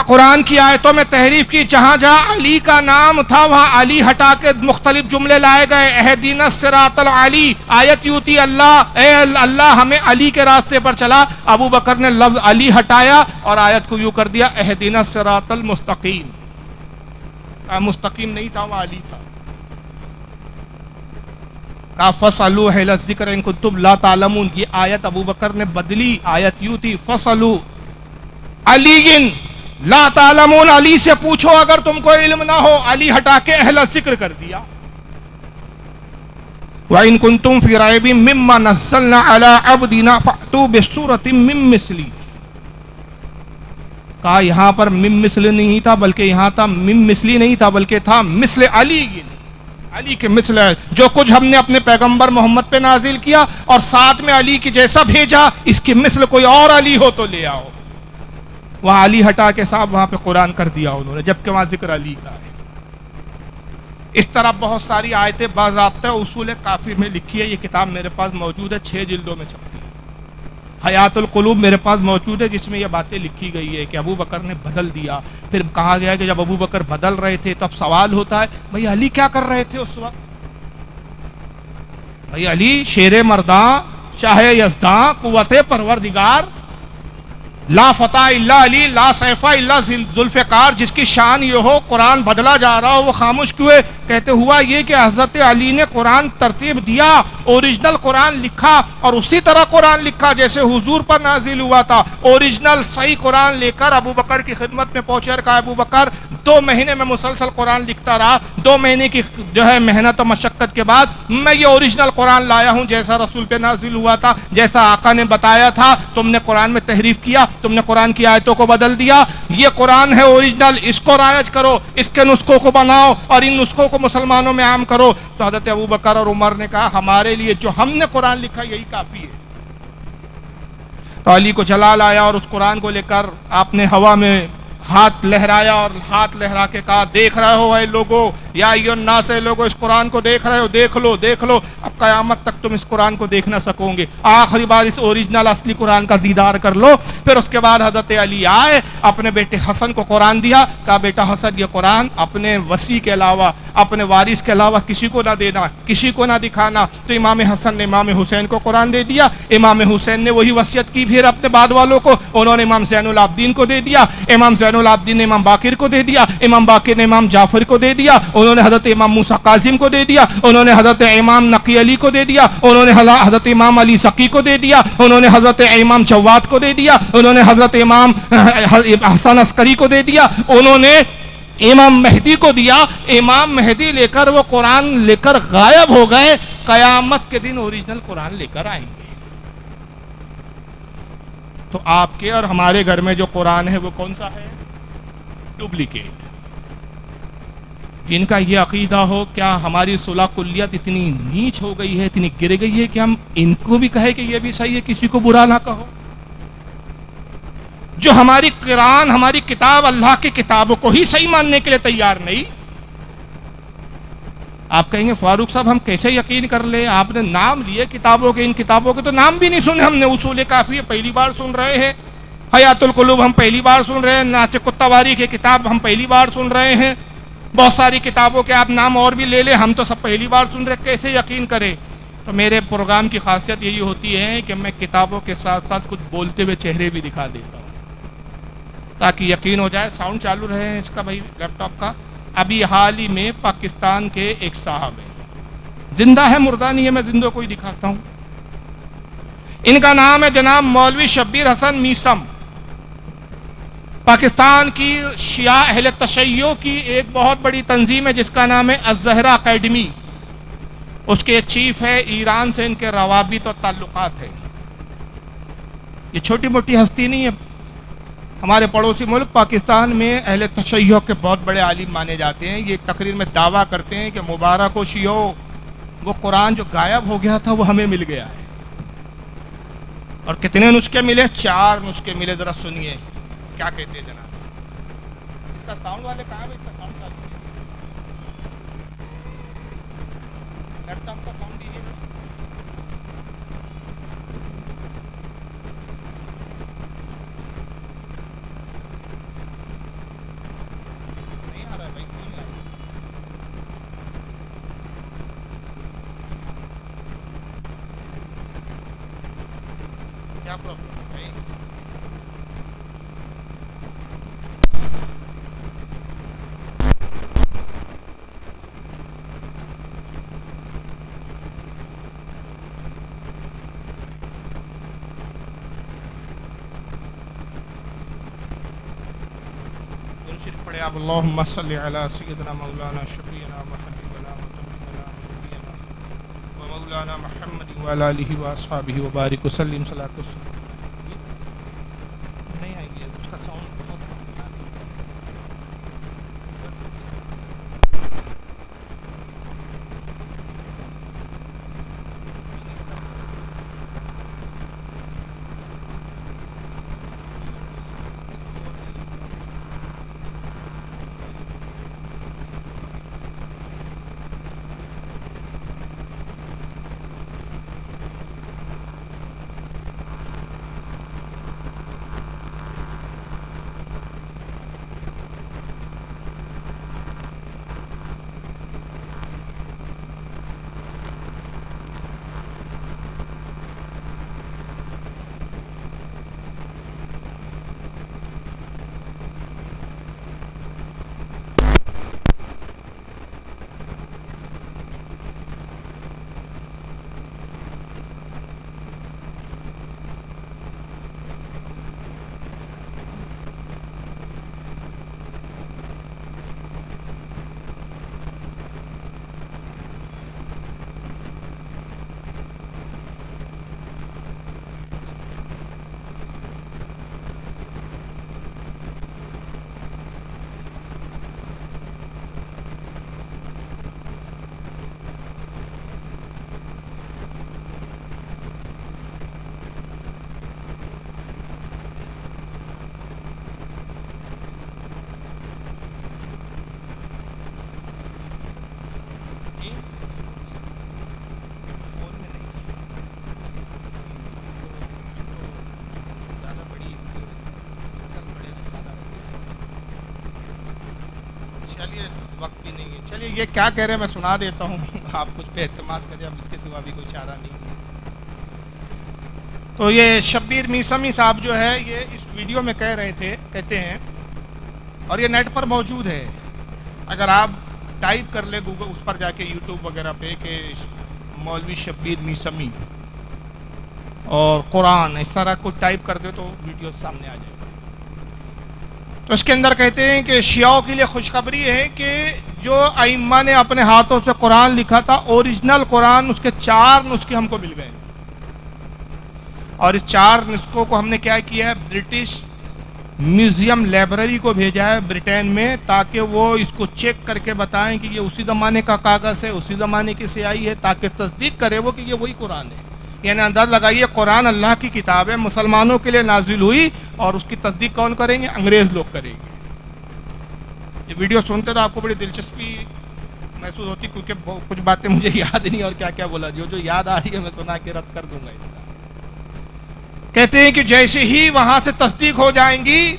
Speaker 1: قرآن کی آیتوں میں تحریف کی، جہاں جہاں علی کا نام تھا وہاں علی ہٹا کے مختلف جملے لائے گئے، اہدینا الصراط العلی، آیت یوتی اللہ، اے اللہ ہمیں علی کے راستے پر چلا، ابو بکر نے لفظ علی ہٹایا اور آیت کو یوں کر دیا اہدینا الصراط المستقیم، مستقیم نہیں تھا وہ علی تھا۔ کہا فَاسْأَلُوا أَهْلَ الذِّكْرِ إِن كُنتُمْ لَا تَعْلَمُونَ، یہ آیت ابو بکر نے بدلی، آیت یوں تھی فَاسْأَلُوا عَلِيٍّ لا تعلمون، علی سے پوچھو اگر تم کو علم نہ ہو، علی ہٹا کے اہل ذکر کر دیا۔ وَإِن كُنتُمْ فِي رَيْبٍ مِّمَّا نَزَّلْنَا عَلَىٰ عَبْدِنَا فَأْتُوا بِسُورَةٍ مِّن مِّثْلِهِ، کہا یہاں پر مِن مثل نہیں تھا بلکہ یہاں تھا مِن مثلی نہیں تھا بلکہ تھا مثل علی، علی کے مثل ہے، جو کچھ ہم نے اپنے پیغمبر محمد پہ نازل کیا اور ساتھ میں علی کی جیسا بھیجا، اس کی مثل کوئی اور علی ہو تو لے آؤ۔ وہاں علی ہٹا کے صاحب وہاں پہ قرآن کر دیا انہوں نے، جبکہ وہاں ذکر علی کا ہے۔ اس طرح بہت ساری آیتیں باضابطہ اصول کافی میں لکھی ہے، یہ کتاب میرے پاس موجود ہے، 6 جلدوں میں چھپی ہے۔ حیات القلوب میرے پاس موجود ہے جس میں یہ باتیں لکھی گئی ہے کہ ابو بکر نے بدل دیا۔ پھر کہا گیا کہ جب ابو بکر بدل رہے تھے تب سوال ہوتا ہے بھئی علی کیا کر رہے تھے اس وقت؟ بھئی علی شیر مرداں، شاہ یزداں، قوت پروردگار، لا فتح الا علی لا سیف الا ذوالفقار، جس کی شان یہ ہو قرآن بدلا جا رہا ہو وہ خاموش کیوں ہے؟ کہتے ہوا یہ کہ حضرت علی نے قرآن ترتیب دیا، اوریجنل قرآن لکھا اور اسی طرح قرآن لکھا جیسے حضور پر نازل ہوا تھا، اوریجنل صحیح قرآن لے کر ابو بکر کی خدمت میں پہنچے اور کہا ابو بکر 2 مہینے میں مسلسل قرآن لکھتا رہا، 2 مہینے کی جو ہے محنت و مشقت کے بعد میں یہ اوریجنل قرآن لایا ہوں جیسا رسول پہ نازل ہوا تھا، جیسا آقا نے بتایا تھا، تم نے قرآن میں تحریف کیا، تم نے قرآن کی آیتوں کو بدل دیا، یہ قرآن ہے اوریجنل، اس کو رائج کرو، اس کے نسخوں کو بناؤ اور ان نسخوں کو مسلمانوں میں عام کرو۔ تو حضرت ابو بکر اور عمر نے کہا ہمارے لیے جو ہم نے قرآن لکھا یہی کافی ہے۔ تو علی کو جلال آیا اور اس قرآن کو لے کر آپ نے ہوا میں ہاتھ لہرایا اور ہاتھ لہرا کے کہا دیکھ رہے ہو اے لوگو، یا ایھا الناس اے لوگو، اس قرآن کو دیکھ رہے ہو، دیکھ لو دیکھ لو، اب قیامت تک تم اس قرآن کو دیکھ نہ سکو گے، آخری بار اس اوریجنل اصلی قرآن کا دیدار کر لو۔ پھر اس کے بعد حضرت علی آئے، اپنے بیٹے حسن کو قرآن دیا، کہا بیٹا حسن یہ قرآن اپنے وصی کے علاوہ، اپنے وارث کے علاوہ کسی کو نہ دینا، کسی کو نہ دکھانا۔ تو امام حسن نے امام حسین کو قرآن دے دیا، امام حسین نے وہی وصیت کی پھر اپنے بعد والوں کو، انہوں نے امام زین العابدین کو دے دیا، امام زین العابدین نے امام باقر کو دے دیا، امام باقر نے امام جعفر کو دے دیا، انہوں نے حضرت امام موسیٰ کاظم کو دے دیا، انہوں نے حضرت امام نقی علی کو دے دیا، انہوں نے حضرت امام علی سقی کو دے دیا، انہوں نے حضرت امام جواد کو دے دیا، انہوں نے حضرت امام حسن عسکری کو دے دیا، انہوں نے امام مہدی کو دیا۔ امام مہدی لے کر وہ قرآن لے کر غائب ہو گئے، قیامت کے دن اوریجنل قرآن لے کر آئیں گے۔ تو آپ کے اور ہمارے گھر میں جو قرآن ہے وہ کون سا ہے؟ ڈپلیکیٹ۔ جن کا یہ عقیدہ ہو، کیا ہماری صلح کلیت اتنی نیچ ہو گئی ہے، اتنی گر گئی ہے کہ ہم ان کو بھی کہیں کہ یہ بھی صحیح ہے، کسی کو برا نہ کہو؟ جو ہماری قرآن، ہماری کتاب، اللہ کی کتابوں کو ہی صحیح ماننے کے لیے تیار نہیں۔ آپ کہیں گے فاروق صاحب ہم کیسے یقین کر لیں؟ آپ نے نام لیے کتابوں کے، ان کتابوں کے تو نام بھی نہیں سنے ہم نے۔ اصول کافی پہلی بار سن رہے ہیں، حیات القلوب ہم پہلی بار سن رہے ہیں، ناسخ التواریخ کی کتاب ہم پہلی بار سن رہے ہیں، بہت ساری کتابوں کے آپ نام اور بھی لے لیں، ہم تو سب پہلی بار سن رہے، کیسے یقین کریں؟ تو میرے پروگرام کی خاصیت یہی ہوتی ہے کہ میں کتابوں کے ساتھ ساتھ کچھ بولتے ہوئے چہرے بھی دکھا دیتا ہوں تاکہ یقین ہو جائے۔ ساؤنڈ چالو رہے اس کا بھائی لیپ ٹاپ کا۔ ابھی حال ہی میں پاکستان کے ایک صاحب ہیں، زندہ ہے مردہ نہیں ہے، میں زندوں کو ہی دکھاتا ہوں۔ ان کا نام ہے جناب مولوی شبیر حسن میسم، پاکستان کی شیعہ اہل تشیع کی ایک بہت بڑی تنظیم ہے جس کا نام ہے الزہرا اکیڈمی، اس کے چیف ہے، ایران سے ان کے روابط اور تعلقات ہیں۔ یہ چھوٹی موٹی ہستی نہیں ہے، ہمارے پڑوسی ملک پاکستان میں اہل تشیع کے بہت بڑے عالم مانے جاتے ہیں۔ یہ تقریر میں دعویٰ کرتے ہیں کہ مبارک و شیعو، وہ قرآن جو غائب ہو گیا تھا وہ ہمیں مل گیا ہے۔ اور کتنے نسخے ملے؟ 4 نسخے ملے، ذرا سنیے کیا کہتے ہیں جناب۔ اس کا ساؤنڈ والے کہاں ہے؟ اس کا ساؤنڈ چالو ہے، لیپ ٹاپ کا ساؤنڈ دیجیے گا۔ نہیں آ رہا ہے بھائی، کیوں نہیں آ رہا؟ کیا پرابلم ہے بھائی؟ شریف پڑھے آپ، اللہم صلی علی سیدنا مولانا شفیعنا وحبیبنا وطبیبنا ونبینا ومولانا محمد وعلی آلہ واصحابہ وبارک وسلم صلاۃ والسلام۔ نہیں آئیں گے، اس کا ساؤنڈ بہت یہ کیا کہہ رہے ہیں میں سنا دیتا ہوں آپ کچھ پہ اعتماد کریں، اب اس کے سوا بھی کوئی چارہ نہیں ہے۔ تو یہ شبیر میثمی صاحب جو ہے یہ اس ویڈیو میں کہتے ہیں اور یہ نیٹ پر موجود ہے، اگر آپ ٹائپ کر لیں گوگل اس پر جا کے یوٹیوب وغیرہ پہ کہ مولوی شبیر میثمی اور قرآن اس طرح کو ٹائپ کر دے تو ویڈیو سامنے آ جائے گا۔ تو اس کے اندر کہتے ہیں کہ شیعوں کے لیے خوشخبری ہے کہ جو ائمہ نے اپنے ہاتھوں سے قرآن لکھا تھا، اوریجنل قرآن، اس کے 4 نسخے ہم کو مل گئے، اور اس 4 نسخوں کو ہم نے کیا کیا ہے، برٹش میوزیم لائبریری کو بھیجا ہے برطین میں، تاکہ وہ اس کو چیک کر کے بتائیں کہ یہ اسی زمانے کا کاغذ ہے، اسی زمانے کی سیاہی ہے، تاکہ تصدیق کرے وہ کہ یہ وہی قرآن ہے۔ یعنی انداز لگائیے قرآن اللہ کی کتاب ہے، مسلمانوں کے لیے نازل ہوئی، اور اس کی تصدیق کون کریں گے؟ انگریز لوگ کریں گے۔ یہ ویڈیو سنتے تو آپ کو بڑی دلچسپی محسوس ہوتی، کیونکہ کچھ باتیں مجھے یاد نہیں اور کیا کیا بولا، جو یاد آ رہی ہے میں سنا کے رد کر دوں گا اس کا۔ کہتے ہیں کہ جیسے ہی وہاں سے تصدیق ہو جائیں گی،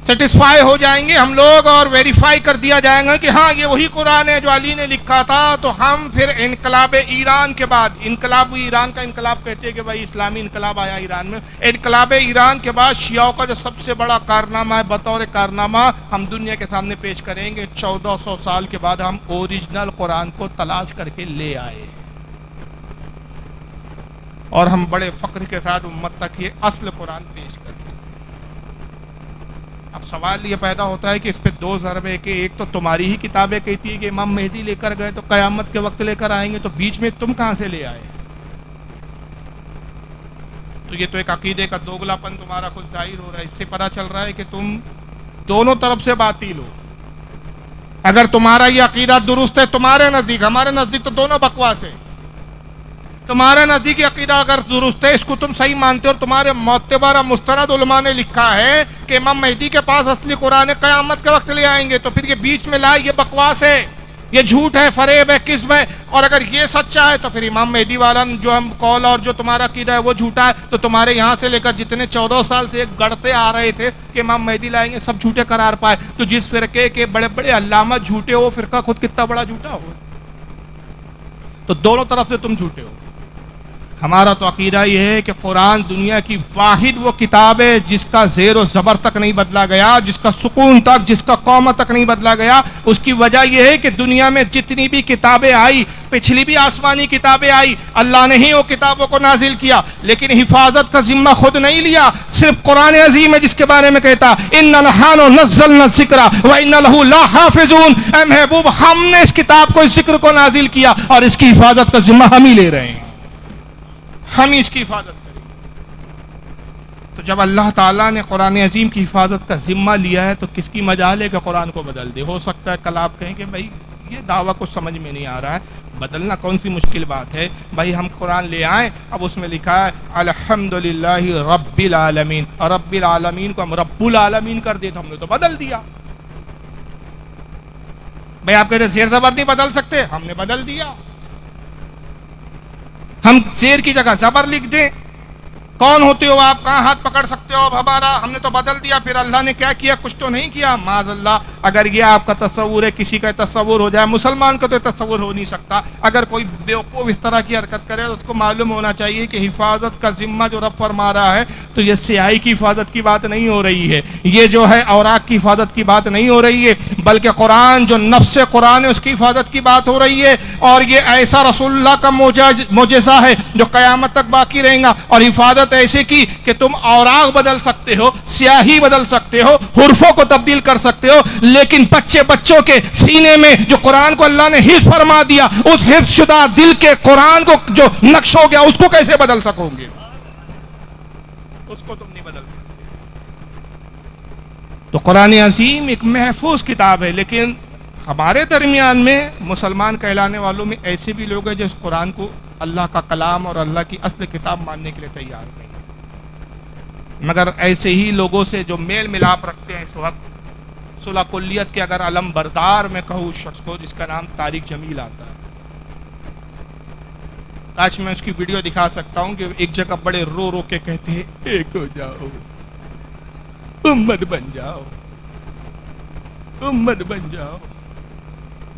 Speaker 1: سیٹسفائی ہو جائیں گے ہم لوگ اور ویریفائی کر دیا جائے گا کہ ہاں یہ وہی قرآن ہے جو علی نے لکھا تھا، تو ہم پھر انقلاب ایران کے بعد، انقلاب ایران کا انقلاب کہتے ہیں کہ بھائی اسلامی انقلاب آیا ایران میں، انقلاب ایران کے بعد شیعوں کا جو سب سے بڑا کارنامہ ہے، بطور کارنامہ ہم دنیا کے سامنے پیش کریں گے۔ 1400 سال کے بعد ہم اوریجنل قرآن کو تلاش کر کے لے آئے، اور ہم بڑے فخر کے ساتھ امت تک یہ اصل قرآن پیش کرتے ہیں۔ اب سوال یہ پیدا ہوتا ہے کہ اس پہ 2 ضرب ہے کہ ایک تو تمہاری ہی کتابیں کہتی ہے کہ امام مہدی لے کر گئے تو قیامت کے وقت لے کر آئیں گے، تو بیچ میں تم کہاں سے لے آئے؟ تو یہ تو ایک عقیدے کا دوگلاپن تمہارا خود ظاہر ہو رہا ہے، اس سے پتہ چل رہا ہے کہ تم دونوں طرف سے باطل ہو۔ اگر تمہارا یہ عقیدہ درست ہے تمہارے نزدیک، ہمارے نزدیک تو دونوں بکواس ہے۔ تمہارے نزدیک عقیدہ اگر درست ہے، اس کو تم صحیح مانتے ہو، اور تمہارے معتبر اور مستند علماء نے لکھا ہے کہ امام مہدی کے پاس اصلی قرآن قیامت کے وقت لے آئیں گے، تو پھر یہ بیچ میں لائے یہ بکواس ہے، یہ جھوٹ ہے، فریب ہے، کذب ہے۔ اور اگر یہ سچا ہے تو پھر امام مہدی والا جو ہم قول اور جو تمہارا عقیدہ ہے وہ جھوٹا ہے، تو تمہارے یہاں سے لے کر جتنے 14 سال سے گڑتے آ رہے تھے کہ امام مہدی لائیں گے، سب جھوٹے قرار پائے۔ تو جس فرقے کے بڑے بڑے علامہ جھوٹے ہو، فرقہ خود کتنا بڑا جھوٹا ہو، تو دونوں طرف سے تم جھوٹے ہو۔ ہمارا تو عقیدہ یہ ہے کہ قرآن دنیا کی واحد وہ کتاب ہے جس کا زیر و زبر تک نہیں بدلا گیا، جس کا سکون تک، جس کا قوم تک نہیں بدلا گیا۔ اس کی وجہ یہ ہے کہ دنیا میں جتنی بھی کتابیں آئی، پچھلی بھی آسمانی کتابیں آئی، اللہ نے ہی وہ کتابوں کو نازل کیا، لیکن حفاظت کا ذمہ خود نہیں لیا۔ صرف قرآن عظیم ہے جس کے بارے میں کہتا اِنَّا نَحْنُ نَزَّلْنَا الذِّكْرَ وَإِنَّا لَهُ لَحَافِظُونَ۔ اے محبوب، ہم نے اس کتاب کو، اس ذکر کو نازل کیا، اور اس کی حفاظت کا ذمہ ہم ہی لے رہے ہیں، ہم اس کی حفاظت کریں۔ تو جب اللہ تعالیٰ نے قرآن عظیم کی حفاظت کا ذمہ لیا ہے تو کس کی مجال ہے کہ قرآن کو بدل دے؟ ہو سکتا ہے کل آپ کہیں کہ بھائی یہ دعویٰ کچھ سمجھ میں نہیں آ رہا ہے، بدلنا کون سی مشکل بات ہے؟ بھائی ہم قرآن لے آئیں، اب اس میں لکھا ہے الحمدللہ رب العالمین، اور رب العالمین کو ہم رب العالمین کر دے تو ہم نے تو بدل دیا۔ بھائی آپ کہتے ہیں زیر زبر نہیں بدل سکتے، ہم نے بدل دیا۔ ہم زیر کی جگہ زبر لکھ دیں، کون ہوتے ہو آپ، کہاں ہاتھ پکڑ سکتے ہو اب ہمارا؟ ہم نے تو بدل دیا، پھر اللہ نے کیا کیا؟ کچھ تو نہیں کیا، معاذ اللہ۔ اگر یہ آپ کا تصور ہے، کسی کا تصور ہو جائے، مسلمان کا تو تصور ہو نہیں سکتا۔ اگر کوئی بیوقوف اس طرح کی حرکت کرے تو اس کو معلوم ہونا چاہیے کہ حفاظت کا ذمہ جو رب فرما رہا ہے تو یہ سیاہی کی حفاظت کی بات نہیں ہو رہی ہے، یہ جو ہے اوراق کی حفاظت کی بات نہیں ہو رہی ہے، بلکہ قرآن جو نفس قرآن ہے اس کی حفاظت کی بات ہو رہی ہے۔ اور یہ ایسا رسول اللہ کا معجزہ ہے جو قیامت تک باقی رہے گا، اور حفاظت ایسے کی کہ تم اوراق بدل سکتے ہو، سیاہی بدل سکتے ہو، حرفوں کو تبدیل کر سکتے ہو، لیکن بچوں کے سینے میں جو قرآن کو اللہ نے حفظ فرما دیا، اس حفظ شدہ دل کے قرآن کو جو نقش ہو گیا اس کو کیسے بدل سکو گے؟ اس کو تم نہیں بدل سکتے۔ تو قرآن عظیم ایک محفوظ کتاب ہے، لیکن ہمارے درمیان میں مسلمان کہلانے والوں میں ایسے بھی لوگ ہیں جو اس قرآن کو اللہ کا کلام اور اللہ کی اصل کتاب ماننے کے لیے تیار نہیں، مگر ایسے ہی لوگوں سے جو میل ملاپ رکھتے ہیں اس وقت صلح کلیت کے اگر علم بردار میں کہوں اس شخص کو جس کا نام طارق جمیل آتا ہے، کاش میں اس کی ویڈیو دکھا سکتا ہوں کہ ایک جگہ بڑے رو رو کے کہتے ہیں ایک ہو جاؤ، امت بن جاؤ، امت بن جاؤ۔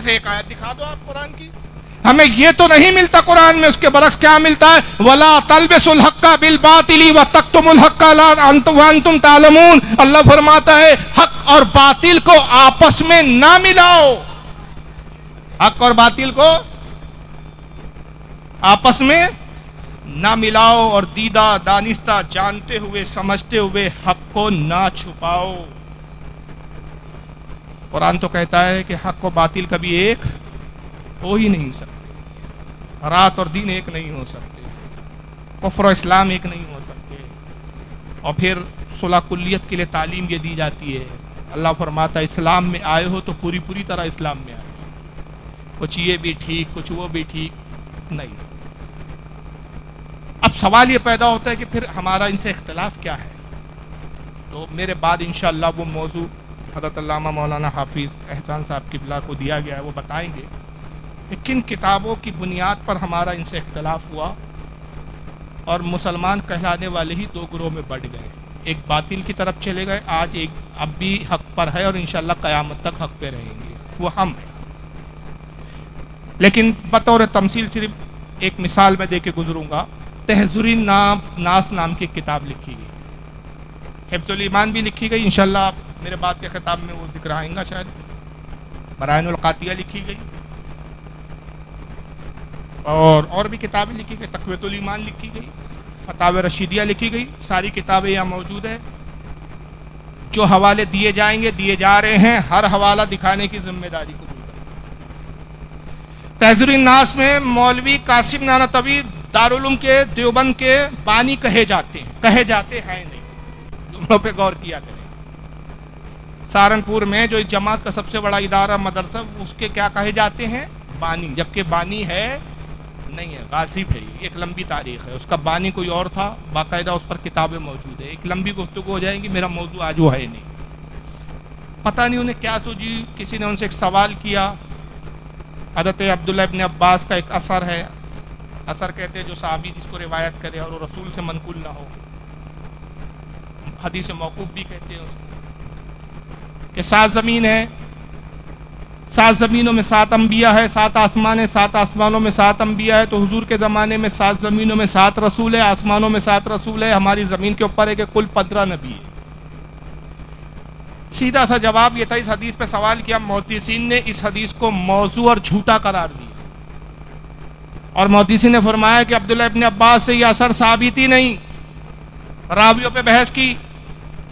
Speaker 1: بس ایک آیت دکھا دو آپ قرآن کی. ہمیں یہ تو نہیں ملتا قرآن میں. اس کے برعکس کیا ملتا ہے؟ وَلَا تَلْبِسُوا الْحَقَّ بِالْبَاطِلِ وَتَكْتُمُوا الْحَقَّ وَأَنْتُمْ تَعْلَمُونَ. اللہ فرماتا ہے حق اور باطل کو آپس میں نہ ملاؤ. حق اور باطل کو آپس میں نہ ملاؤ اور دیدہ دانستہ جانتے ہوئے سمجھتے ہوئے حق کو نہ چھپاؤ. قرآن تو کہتا ہے کہ حق و باطل کبھی ایک ہو ہی نہیں سکتے. رات اور دن ایک نہیں ہو سکتے. کفر و اسلام ایک نہیں ہو سکتے. اور پھر صلح کلیت کے لیے تعلیم یہ دی جاتی ہے. اللہ فرماتا ہے اسلام میں آئے ہو تو پوری طرح اسلام میں آئے. کچھ یہ بھی ٹھیک کچھ وہ بھی ٹھیک نہیں. اب سوال یہ پیدا ہوتا ہے کہ پھر ہمارا ان سے اختلاف کیا ہے. تو میرے بعد انشاءاللہ وہ موضوع حضرت علامہ مولانا حافظ احسان صاحب قبلہ کو دیا گیا ہے، وہ بتائیں گے کہ کن کتابوں کی بنیاد پر ہمارا ان سے اختلاف ہوا اور مسلمان کہلانے والے ہی دو گروہ میں بٹ گئے. ایک باطل کی طرف چلے گئے، آج ایک اب بھی حق پر ہے اور انشاءاللہ قیامت تک حق پہ رہیں گے، وہ ہم ہیں. لیکن بطور تمثیل صرف ایک مثال میں دے کے گزروں گا. تحذر الناس نام کی کتاب لکھی گئی. حفظ الایمان بھی لکھی گئی، انشاءاللہ آپ میرے بعد کے خطاب میں وہ ذکر آئیں گا شاید. برائن القاطیہ لکھی گئی اور بھی کتابیں لکھی گئی. تقویۃ الایمان لکھی گئی. فتاوی رشیدیہ لکھی گئی. ساری کتابیں یہاں موجود ہے. جو حوالے دیے جائیں گے دیے جا رہے ہیں. ہر حوالہ دکھانے کی ذمہ داری کو. تحذر الناس میں مولوی قاسم نانوتوی دارالعلوم کے دیوبند کے بانی کہے جاتے ہیں نہیں. جملوں پہ غور کیا کریں. سہارنپور میں جو اس جماعت کا سب سے بڑا ادارہ مدرسہ اس کے کیا کہے جاتے ہیں؟ بانی. جبکہ بانی ہے نہیں ہے، غاصب ہے. ایک لمبی تاریخ ہے. اس کا بانی کوئی اور تھا، باقاعدہ اس پر کتابیں موجود ہیں. ایک لمبی گفتگو ہو جائے گی، میرا موضوع آج وہ ہے نہیں. پتہ نہیں انہیں کیا سوچی. کسی نے ان سے ایک سوال کیا. حضرت عبداللہ ابن عباس کا ایک اثر ہے. اثر کہتے ہیں جو صحابی جس کو روایت کرے اور وہ رسول سے منقول نہ ہو. حدیث موقوف بھی کہتے ہیں اس کو. کہ 7 زمین ہے، 7 زمینوں میں 7 انبیاء ہے، 7 آسمان ہے، 7 آسمانوں میں 7 انبیاء ہے. تو حضور کے زمانے میں 7 زمینوں میں 7 رسول ہے، آسمانوں میں 7 رسول ہے. ہماری زمین کے اوپر ہے کہ کل 15 نبی ہے. سیدھا سا جواب یہ تھا. اس حدیث پہ سوال کیا. محدثین نے اس حدیث کو موضوع اور جھوٹا قرار دیا. اور محدثین نے فرمایا کہ عبداللہ ابن عباس سے یہ اثر ثابت ہی نہیں. راویوں پہ بحث کی.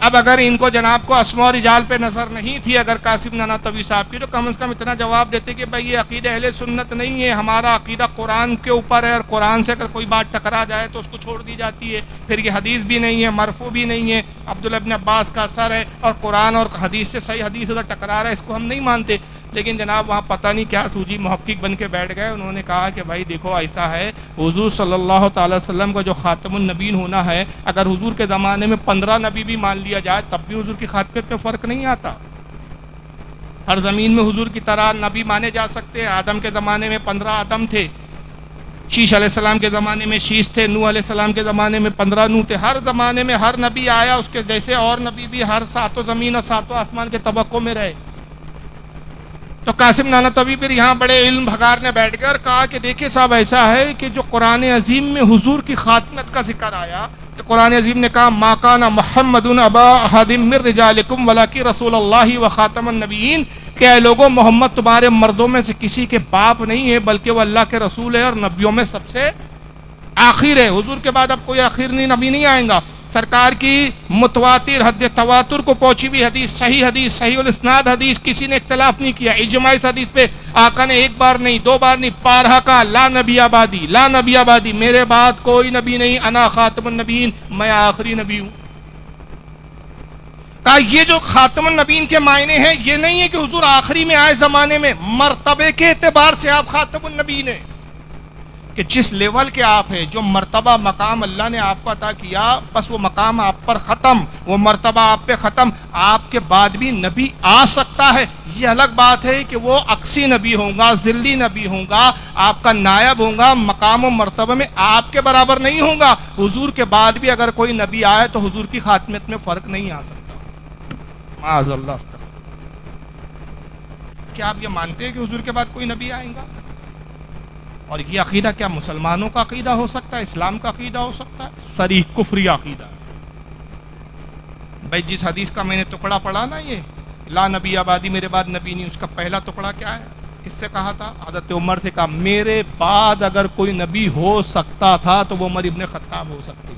Speaker 1: اب اگر ان کو جناب کو اسماء و رجال پہ نظر نہیں تھی اگر قاسم نانوتوی صاحب کی، تو کم از کم اتنا جواب دیتے کہ بھائی یہ عقیدہ اہل سنت نہیں ہے. ہمارا عقیدہ قرآن کے اوپر ہے اور قرآن سے اگر کوئی بات ٹکرا جائے تو اس کو چھوڑ دی جاتی ہے. پھر یہ حدیث بھی نہیں ہے، مرفوع بھی نہیں ہے، عبداللہ ابن عباس کا اثر ہے اور قرآن اور حدیث سے صحیح حدیث اگر ٹکرا رہا ہے اس کو ہم نہیں مانتے. لیکن جناب وہاں پتہ نہیں کیا سوجی محقق بن کے بیٹھ گئے. انہوں نے کہا کہ بھائی دیکھو ایسا ہے، حضور صلی اللہ تعالی وسلم کا جو خاتم النبیین ہونا ہے، اگر حضور کے زمانے میں 15 نبی بھی مان لیا جائے تب بھی حضور کی خاتمیت میں فرق نہیں آتا. ہر زمین میں حضور کی طرح نبی مانے جا سکتے ہیں. آدم کے زمانے میں 15 آدم تھے، شیش علیہ السلام کے زمانے میں شیش تھے، نوح علیہ السلام کے زمانے میں 15 نوح تھے. ہر زمانے میں ہر نبی آیا اس کے جیسے اور نبی بھی ہر 7 زمین اور 7 آسمان کے طبقوں میں رہے. تو قاسم نانوتوی پھر یہاں بڑے علم بھگارنے بیٹھ گئے اور کہا کہ دیکھیں صاحب ایسا ہے کہ جو قرآن عظیم میں حضور کی خاتمت کا ذکر آیا کہ قرآن عظیم نے کہا ما کان محمد ابا احد من رجالکم ولکن رسول اللہ و خاتم النبیین، کہ اے لوگوں محمد تمہارے مردوں میں سے کسی کے باپ نہیں ہے بلکہ وہ اللہ کے رسول ہے اور نبیوں میں سب سے آخر ہے. حضور کے بعد اب کوئی آخری نبی نہیں آئیں گا. سرکار کی متواتر حد تواتر کو پہنچی ہوئی حدیث، صحیح الاسناد حدیث، کسی نے اختلاف نہیں کیا. اجماع اس حدیث پہ آقا نے ایک بار نہیں 2 بار نہیں 12 کہا لا نبی آبادی، لا نبی آبادی، میرے بعد کوئی نبی نہیں، انا خاتم النبیین، میں آخری نبی ہوں. کہا یہ جو خاتم النبیین کے معنی ہیں یہ نہیں ہے کہ حضور آخری میں آئے زمانے میں، مرتبے کے اعتبار سے آپ خاتم النبیین ہیں. کہ جس لیول کے آپ ہیں، جو مرتبہ مقام اللہ نے آپ کو عطا کیا، بس وہ مقام آپ پر ختم، وہ مرتبہ آپ پہ ختم. آپ کے بعد بھی نبی آ سکتا ہے. یہ الگ بات ہے کہ وہ اقصی نبی ہوگا، ذلی نبی ہوگا، آپ کا نائب ہوگا، مقام و مرتبہ میں آپ کے برابر نہیں ہوگا. حضور کے بعد بھی اگر کوئی نبی آئے تو حضور کی خاتمیت میں فرق نہیں آ سکتا. معاذ اللہ. کیا آپ یہ مانتے ہیں کہ حضور کے بعد کوئی نبی آئے گا؟ اور یہ عقیدہ کیا مسلمانوں کا عقیدہ ہو سکتا ہے، اسلام کا عقیدہ ہو سکتا ہے؟ صریح کفری عقیدہ۔ بھائی جس حدیث کا میں نے ٹکڑا پڑھا نا، یہ لا نبی آبادی، میرے بعد نبی نہیں، اس کا پہلا ٹکڑا کیا ہے؟ کس سے کہا تھا؟ حضرت عمر سے کہا میرے بعد اگر کوئی نبی ہو سکتا تھا تو وہ عمر ابن خطاب ہو سکتے تھے۔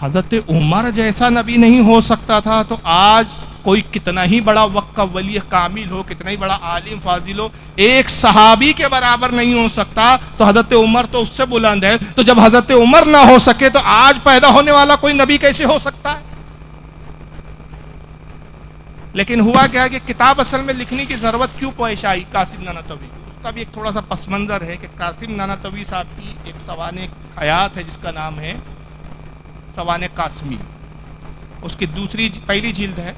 Speaker 1: حضرت عمر جیسا نبی نہیں ہو سکتا تھا تو آج کوئی کتنا ہی بڑا وقت کا ولی کامل ہو، کتنا ہی بڑا عالم فاضل ہو، ایک صحابی کے برابر نہیں ہو سکتا تو حضرت عمر تو اس سے بلند ہے۔ تو جب حضرت عمر نہ ہو سکے تو آج پیدا ہونے والا کوئی نبی کیسے ہو سکتا ہے؟ لیکن ہوا کیا کہ کتاب اصل میں لکھنے کی ضرورت کیوں پیش آئی قاسم نانوتوی کو؟ اس کا بھی ایک تھوڑا سا پس منظر ہے کہ قاسم نانوتوی صاحب کی ایک سوانح حیات ہے جس کا نام ہے سوانح قاسمی، اس کی پہلی جلد ہے،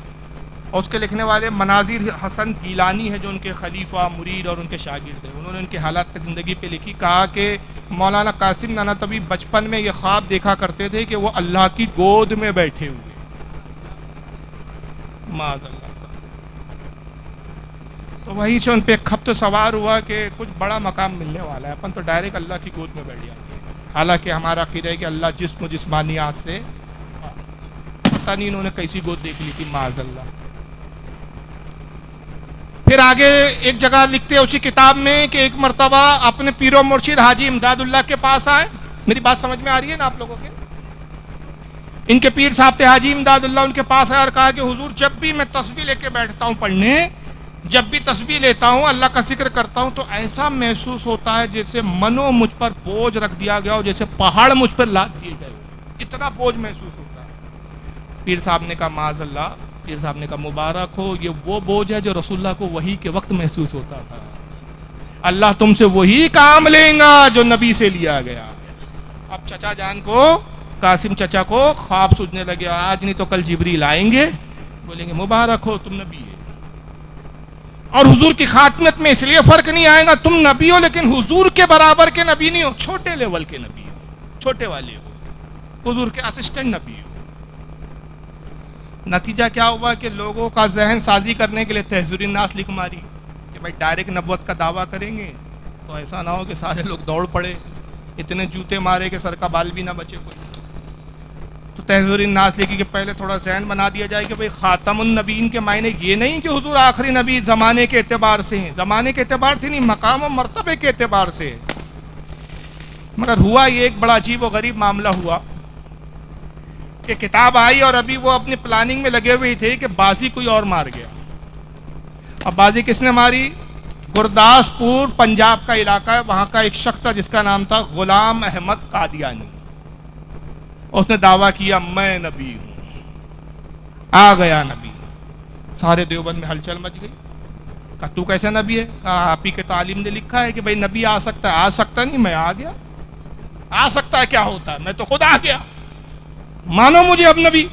Speaker 1: اور اس کے لکھنے والے مناظر حسن گیلانی ہے جو ان کے خلیفہ، مرید اور ان کے شاگرد ہیں۔ انہوں نے ان کے حالات کی زندگی پہ لکھی، کہا کہ مولانا قاسم نانوتوی بچپن میں یہ خواب دیکھا کرتے تھے کہ وہ اللہ کی گود میں بیٹھے ہوئے، معاذ اللہ۔ تو وہیں سے ان پہ ایک خبط سوار ہوا کہ کچھ بڑا مقام ملنے والا ہے، اپن تو ڈائریکٹ اللہ کی گود میں بیٹھ جائیں گے۔ حالانکہ ہمارا عقیدہ ہے کہ اللہ جسم و جسمانیات سے، پتہ نہیں انہوں نے کیسی گود دیکھ لی تھی، معاذ اللہ۔ پھر آگے ایک جگہ لکھتے ہیں اسی کتاب میں کہ ایک مرتبہ اپنے پیر و مرشد حاجی امداد اللہ کے پاس آئے۔ میری بات سمجھ میں آ رہی ہے نا آپ لوگوں کے؟ ان کے پیر صاحب تھے حاجی امداد اللہ، ان کے پاس آئے اور کہا کہ حضور جب بھی میں تسبیح لے کے بیٹھتا ہوں پڑھنے، جب بھی تسبیح لیتا ہوں، اللہ کا ذکر کرتا ہوں، تو ایسا محسوس ہوتا ہے جیسے منو مجھ پر بوجھ رکھ دیا گیا ہو، جیسے پہاڑ مجھ پر لاد دیے گئے، اتنا بوجھ محسوس ہوتا ہے۔ پیر صاحب نے کہا معاذ اللہ، پیر صاحب نے کہا مبارک ہو، یہ وہ بوجھ ہے جو رسول اللہ کو وحی کے وقت محسوس ہوتا تھا۔ اللہ تم سے وہی کام لیں گا جو نبی سے لیا گیا۔ اب چچا جان کو، قاسم چچا کو خواب سوچنے لگے، آج نہیں تو کل جبریل آئیں گے، بولیں گے مبارک ہو تم نبی ہے۔ اور حضور کی خاتمت میں اس لیے فرق نہیں آئے گا، تم نبی ہو لیکن حضور کے برابر کے نبی نہیں ہو، چھوٹے لیول کے نبی ہو، چھوٹے والے ہو، حضور کے اسسٹنٹ نبی ہو۔ نتیجہ کیا ہوا کہ لوگوں کا ذہن سازی کرنے کے لیے تحذیر الناس لکھ ماری کہ بھائی ڈائریکٹ نبوت کا دعویٰ کریں گے تو ایسا نہ ہو کہ سارے لوگ دوڑ پڑے، اتنے جوتے مارے کہ سر کا بال بھی نہ بچے کوئی۔ تو تحذیر الناس لکھی کہ پہلے تھوڑا ذہن بنا دیا جائے کہ بھائی خاتم النبیین کے معنی یہ نہیں کہ حضور آخری نبی زمانے کے اعتبار سے ہیں، زمانے کے اعتبار سے نہیں، مقام و مرتبے کے اعتبار سے۔ مگر ہوا یہ ایک بڑا عجیب و غریب معاملہ ہوا کہ کتاب آئی اور ابھی وہ اپنی پلاننگ میں لگے ہوئے تھے کہ بازی کوئی اور مار گیا۔ اب بازی کس نے ماری؟ گرداسپور پنجاب کا علاقہ ہے، وہاں کا ایک شخص تھا جس کا نام تھا غلام احمد قادیانی۔ اس نے دعویٰ کیا میں نبی ہوں، آ گیا نبی۔ سارے دیوبند میں ہلچل مچ گئی، کہا تو کیسے نبی ہے؟ کہا آپ ہی کے تعلیم نے لکھا ہے کہ بھائی نبی آ سکتا ہے۔ آ سکتا نہیں، میں آ گیا۔ آ سکتا ہے کیا ہوتا ہے؟ میں تو خود آ گیا، مانو مجھے اب نبی۔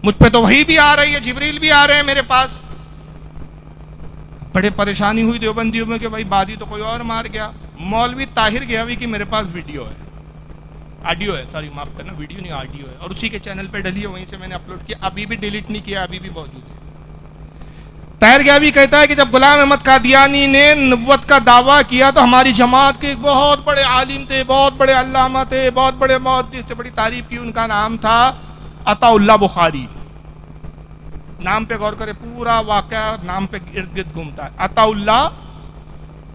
Speaker 1: مجھ پہ تو وحی بھی آ رہی ہے، جبریل بھی آ رہے ہیں میرے پاس۔ بڑے پریشانی ہوئی دیوبندیوں میں کہ بھائی بادی تو کوئی اور مار گیا۔ مولوی طاہر گیاوی کی میرے پاس ویڈیو ہے، آڈیو ہے، سوری معاف کرنا، ویڈیو نہیں آڈیو ہے، اور اسی کے چینل پہ ڈلی ہے، وہیں سے میں نے اپلوڈ کیا، ابھی بھی ڈیلیٹ نہیں کیا، ابھی بھی موجود ہے۔ طاہر گیاوی کہتا ہے کہ جب غلام احمد قادیانی نے نبوت کا دعویٰ کیا تو ہماری جماعت کے ایک بہت بڑے عالم تھے، بہت بڑے علامہ تھے، بہت بڑے محدث تھے، بڑی تعریف کی۔ ان کا نام تھا عطا اللہ بخاری۔ نام پہ غور کرے، پورا واقعہ نام پہ ارد گرد گھومتا ہے، عطا اللہ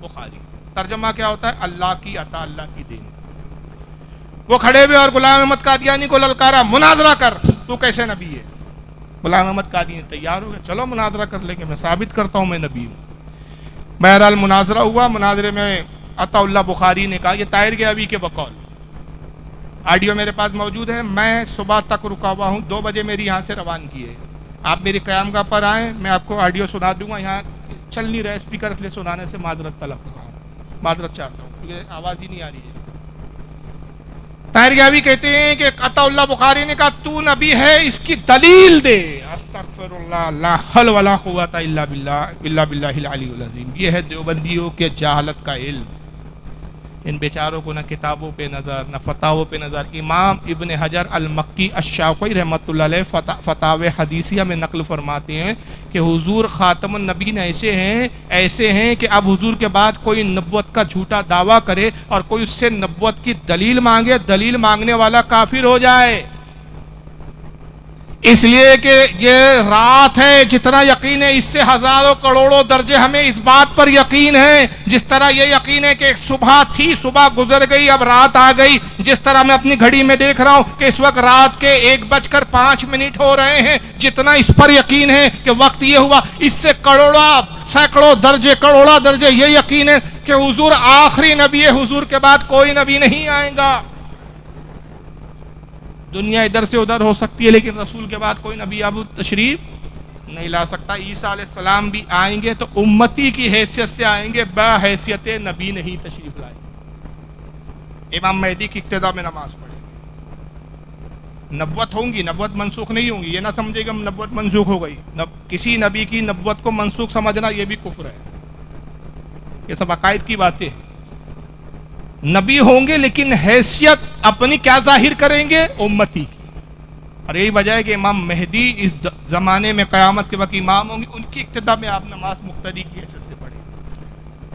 Speaker 1: بخاری۔ ترجمہ کیا ہوتا ہے؟ اللہ کی عطا، اللہ کی دین۔ وہ کھڑے ہوئے اور غلام احمد قادیانی کو للکارا، مناظرہ کر، تو کیسے نبی ہے؟ غلام احمد قادیانی تیار ہو گئے، چلو مناظرہ کر لیں گے، میں ثابت کرتا ہوں میں نبی ہوں۔ بہرحال مناظرہ ہوا۔ مناظرے میں عطا اللہ بخاری نے کہا، یہ طاہر گیاوی کے بقول، آڈیو میرے پاس موجود ہے، میں صبح تک رکا ہوا ہوں، 2 بجے میری یہاں سے روانگی ہے، آپ میری قیام گاہ پر آئیں، میں آپ کو آڈیو سنا دوں گا۔ یہاں چل نہیں رہا اسپیکر، اس لیے سنانے سے معذرت طلب کر رہا ہوں، معذرت چاہتا ہوں کیونکہ آواز ہی نہیں آ رہی ہے۔ طاہر گیاوی کہتے ہیں کہ عطا اللہ بخاری نے کہا تو نبی ہے، اس کی دلیل دے۔ استغفر اللہ، لا حول ولا قوت الا باللہ العلی العظیم۔ یہ ہے دیوبندیوں کے جہالت کا علم، ان بیچاروں کو نہ کتابوں پہ نظر نہ فتاووں پہ نظر. امام ابن حجر المکی الشافعی رحمۃ اللہ علیہ فتاوی حدیثیہ میں نقل فرماتے ہیں کہ حضور خاتم النبیین ایسے ہیں کہ اب حضور کے بعد کوئی نبوت کا جھوٹا دعویٰ کرے اور کوئی اس سے نبوت کی دلیل مانگے، دلیل مانگنے والا کافر ہو جائے. اس لیے کہ یہ رات ہے، جتنا یقین ہے اس سے ہزاروں کروڑوں درجے ہمیں اس بات پر یقین ہے. جس طرح یہ یقین ہے کہ صبح تھی، صبح گزر گئی، اب رات آ گئی. جس طرح میں اپنی گھڑی میں دیکھ رہا ہوں کہ اس وقت رات کے 1:05 ہو رہے ہیں، جتنا اس پر یقین ہے کہ وقت یہ ہوا، اس سے سینکڑوں درجے یہ یقین ہے کہ حضور آخری نبی ہے، حضور کے بعد کوئی نبی نہیں آئے گا. دنیا ادھر سے ادھر ہو سکتی ہے لیکن رسول کے بعد کوئی نبی اب تشریف نہیں لا سکتا. عیسیٰ علیہ السلام بھی آئیں گے تو امتی کی حیثیت سے آئیں گے، بحیثیت نبی نہیں تشریف لائیں گے. امام مہدی کی ابتدا میں نماز پڑھیں گے. نبوت ہوں گی، نبوت منسوخ نہیں ہوں گی. یہ نہ سمجھے کہ نبوت منسوخ ہو گئی. کسی نبی کی نبوت کو منسوخ سمجھنا یہ بھی کفر ہے. یہ سب عقائد کی باتیں ہیں. نبی ہوں گے لیکن حیثیت اپنی کیا ظاہر کریں گے؟ امتی کی. اور یہی وجہ ہے کہ امام مہدی اس زمانے میں قیامت کے وقت امام ہوں گے، ان کی ابتدا میں آپ نماز مقتدی کی حیثیت سے پڑھیں.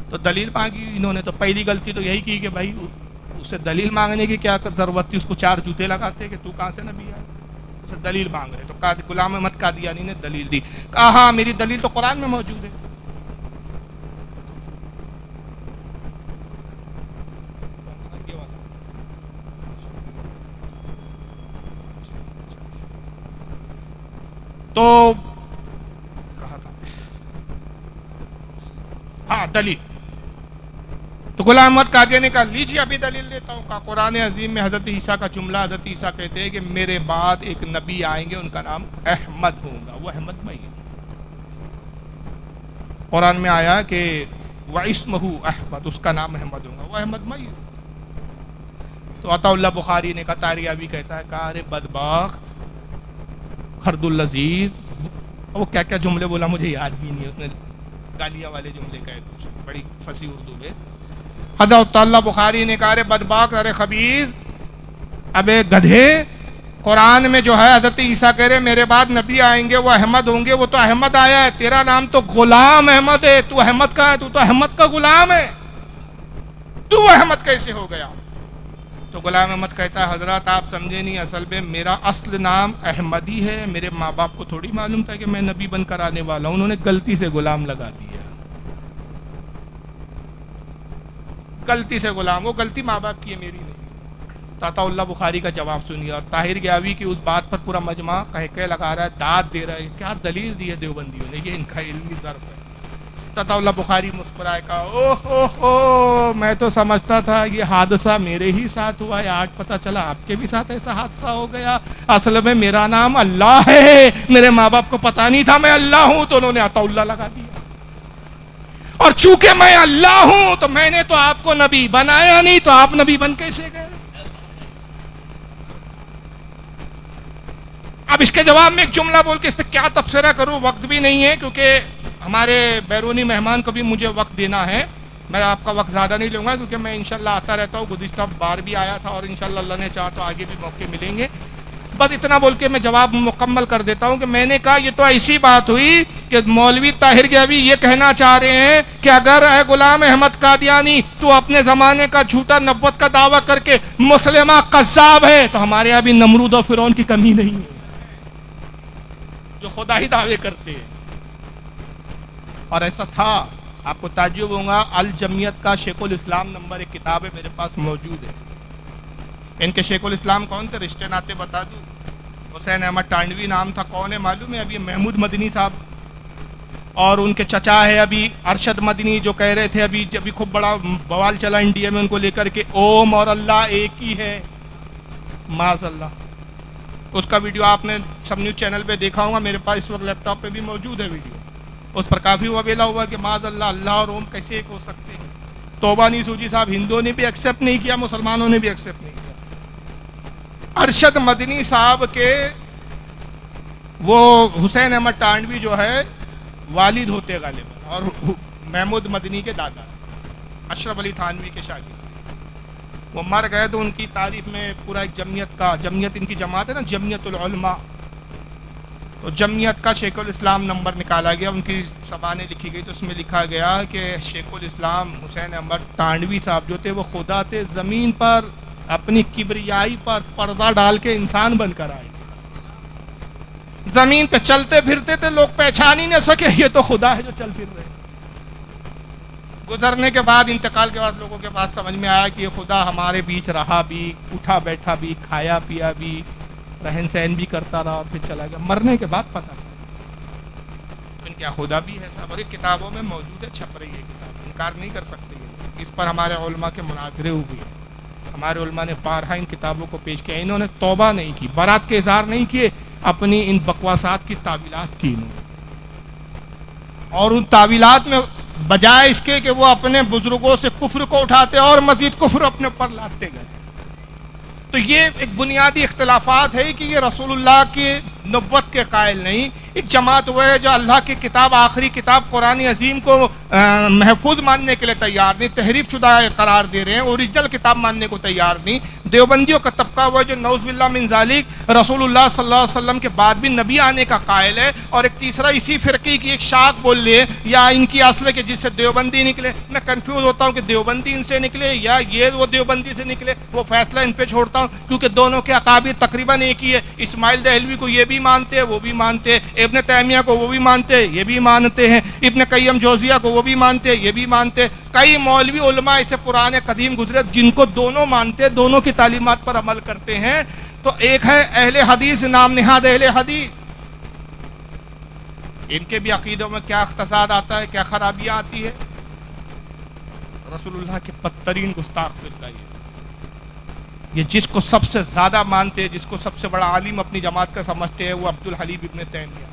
Speaker 1: تو دلیل مانگی انہوں نے، تو پہلی غلطی تو یہی کی کہ بھائی اس سے دلیل مانگنے کی کیا ضرورت تھی؟ اس کو 4 جوتے لگاتے کہ تو کہاں سے نبی ہے؟ اس سے دلیل مانگ رہے. تو غلام احمد قادیانی نے دلیل دی، کہا ہاں میری دلیل تو قرآن میں موجود ہے. تو کہا تھا ہاں دلیل. تو غلام احمد قادیانی نے کہا لیجیے ابھی دلیل دیتا ہوں. کہا قرآن عظیم میں حضرت عیسیٰ کا جملہ، حضرت عیسیٰ کہتے ہیں کہ میرے بعد ایک نبی آئیں گے، ان کا نام احمد ہوگا، وہ احمد میں ہی ہے. قرآن میں آیا کہ وَاسْمُهُ احمد، اس کا نام احمد ہوگا، وہ احمد میں ہی ہے. تو عطا اللہ بخاری نے کہا، طاریابی کہتا ہے کہ ارے بدبخت خرد اللذیذ، وہ کیا کیا جملے بولا مجھے یاد بھی نہیں ہے. اس نے گالیاں والے جملے کہے کچھ بڑی فصیح اردو میں. حضرت اللہ بخاری نے کہا ارے بدبخت، ارے خبیث، ابے گدھے، قرآن میں جو ہے حضرت عیسیٰ کہہ رہے میرے بعد نبی آئیں گے، وہ احمد ہوں گے. وہ تو احمد آیا ہے، تیرا نام تو غلام احمد ہے. تو احمد کا ہے، تو احمد کا غلام ہے، تو احمد کیسے ہو گیا؟ تو غلام احمد کہتا ہے حضرات آپ سمجھے نہیں، اصل میں میرا اصل نام احمدی ہے. میرے ماں باپ کو تھوڑی معلوم تھا کہ میں نبی بن کر آنے والا ہوں، انہوں نے غلطی سے غلام لگا دیا. غلطی سے غلام، وہ غلطی ماں باپ کی ہے، میری نہیں. عطا اللہ بخاری کا جواب سنیے. اور طاہر گیاوی کی اس بات پر پورا مجمع کہہ لگا رہا ہے، داد دے رہا ہے. کیا دلیل دی ہے دیوبندیوں نے؟ یہ ان کا علمی ظرف ہے. عطا اللہ بخاری مسکرائے کہا اوہ میں تو سمجھتا تھا یہ حادثہ میرے ہی ساتھ ہوا ہے، آج پتہ چلا آپ کے بھی ساتھ ایسا حادثہ ہو گیا. اصل میں میرا نام اللہ ہے، میرے ماں باپ کو پتہ نہیں تھا میں اللہ ہوں، تو انہوں نے عطا اللہ لگا دیا. اور چونکہ میں اللہ ہوں تو میں نے تو آپ کو نبی بنایا نہیں، تو آپ نبی بن کیسے گئے؟ اب اس کے جواب میں ایک جملہ بول کے اس پہ کیا تبصرہ کروں، وقت بھی نہیں ہے کیونکہ ہمارے بیرونی مہمان کو بھی مجھے وقت دینا ہے. میں آپ کا وقت زیادہ نہیں لوں گا کیونکہ میں انشاءاللہ آتا رہتا ہوں، گزشتہ بار بھی آیا تھا اور انشاءاللہ اللہ نے چاہا تو آگے بھی موقع ملیں گے. بس اتنا بول کے میں جواب مکمل کر دیتا ہوں کہ میں نے کہا یہ تو ایسی بات ہوئی کہ مولوی طاہر گیاوی یہ کہنا چاہ رہے ہیں کہ اگر اے غلام احمد قادیانی تو اپنے زمانے کا جھوٹا نبوت کا دعویٰ کر کے مسلمہ قذاب ہے، تو ہمارے یہاں بھی نمرود اور فرعون کی کمی نہیں ہے جو خدا ہی دعوے کرتے ہیں. اور ایسا تھا. آپ کو تعجب ہوگا، الجمیت کا شیخ الاسلام نمبر 1 کتاب ہے میرے پاس موجود ہے. ان کے شیخ الاسلام کون تھے؟ رشتے ناتے بتا دوں. حسین احمد ٹانڈوی نام تھا، کون ہے معلوم ہے؟ ابھی محمود مدنی صاحب، اور ان کے چچا ہے ابھی ارشد مدنی، جو کہہ رہے تھے ابھی خوب بڑا بوال چلا انڈیا میں ان کو لے کر کے اوم اور اللہ ایک ہی ہے. معاذ اللہ. اس کا ویڈیو آپ نے سب نیوز چینل پہ دیکھا ہوگا، میرے پاس اس وقت لیپ ٹاپ پہ بھی موجود ہے ویڈیو. اس پر کافی وبیلا ہوا کہ معاذ اللہ اللہ اور اوم کیسے ایک ہو سکتے ہیں. توبہ نہیں سوچی صاحب، ہندوؤں نے بھی ایکسیپٹ نہیں کیا، مسلمانوں نے بھی ایکسیپٹ نہیں کیا. ارشد مدنی صاحب کے وہ حسین احمد ٹانڈوی جو ہے والد ہوتے غالباً، اور محمود مدنی کے دادا اشرف علی تھانوی کے شاگرد. وہ مر گئے تو ان کی تعریف میں پورا ایک جمعیت ان کی جماعت ہے نا، جمعیت العلماء، تو جمعیت کا شیخ الاسلام نمبر نکالا گیا، ان کی زبانیں لکھی گئی، تو اس میں لکھا گیا کہ شیخ الاسلام حسین احمد تانڈوی صاحب جو تھے وہ خدا تھے، زمین پر اپنی کبریائی پر پردہ ڈال کے انسان بن کر آئے، زمین پہ چلتے پھرتے تھے، لوگ پہچان ہی نہ سکے یہ تو خدا ہے جو چل پھر رہے۔ گزرنے کے بعد، انتقال کے بعد لوگوں کے پاس سمجھ میں آیا کہ یہ خدا ہمارے بیچ رہا بھی، اٹھا بیٹھا بھی، کھایا پیا بھی، رہن سہن بھی کرتا رہا اور پھر چلا گیا۔ مرنے کے بعد پتہ چلا ان کیا خدا بھی ہے صاحب، اور یہ کتابوں میں موجود ہے، چھپ رہی ہے کتاب، انکار نہیں کر سکتے یہ۔ اس پر ہمارے علماء کے مناظرے ہوئے، ہمارے علماء نے بارہا ان کتابوں کو پیش کیا، انہوں نے توبہ نہیں کی، برات کے اظہار نہیں کیے، اپنی ان بکواسات کی تعویلات کی انہوں نے، اور ان تعویلات میں بجائے اس کے کہ وہ اپنے بزرگوں سے کفر کو اٹھاتے اور مزید کفر اپنے اوپر لاتے گئے۔ تو یہ ایک بنیادی اختلافات ہے کہ یہ رسول اللہ کی نبوت کے قائل نہیں، ایک جماعت وہ ہے جو اللہ کی کتاب، آخری کتاب قرآن عظیم کو محفوظ ماننے کے لیے تیار نہیں، تحریف شدہ قرار دے رہے ہیں، اوریجنل کتاب ماننے کو تیار نہیں۔ دیوبندیوں کا طبقہ وہ ہے جو نعوذ باللہ من ذالک رسول اللہ صلی اللہ علیہ وسلم کے بعد بھی نبی آنے کا قائل ہے، اور ایک تیسرا اسی فرقے کی ایک شاخ بول لے یا ان کی اصل ہے کہ جس سے دیوبندی نکلے۔ میں کنفیوز ہوتا ہوں کہ دیوبندی ان سے نکلے یا یہ وہ دیوبندی سے نکلے، وہ فیصلہ ان پہ چھوڑتا ہوں، کیونکہ دونوں کے اکابر تقریباً ایک ہی ہے۔ اسماعیل دہلوی کو یہ بھی مانتے ہیں، وہ بھی مانتے ہیں، ابن تیمیہ کو وہ بھی مانتے ہیں، یہ بھی مانتے ہیں، ابن قیم جوزیہ کو وہ بھی مانتے ہیں، یہ بھی مانتے ہیں۔ کئی مولوی علماء ایسے پرانے قدیم گزرے جن کو دونوں مانتے، دونوں کی تعلیمات پر عمل کرتے ہیں۔ تو ایک ہے اہل حدیث، نام نہاد اہل حدیث، ان کے بھی عقیدوں میں کیا اقتصاد آتا ہے، کیا خرابیاں آتی ہے۔ رسول اللہ کے بدترین گستاخ فرقہ یہ جس کو سب سے زیادہ مانتے ہیں، جس کو سب سے بڑا عالم اپنی جماعت کا سمجھتے ہیں، وہ عبدالحلیم ابن تیمیہ۔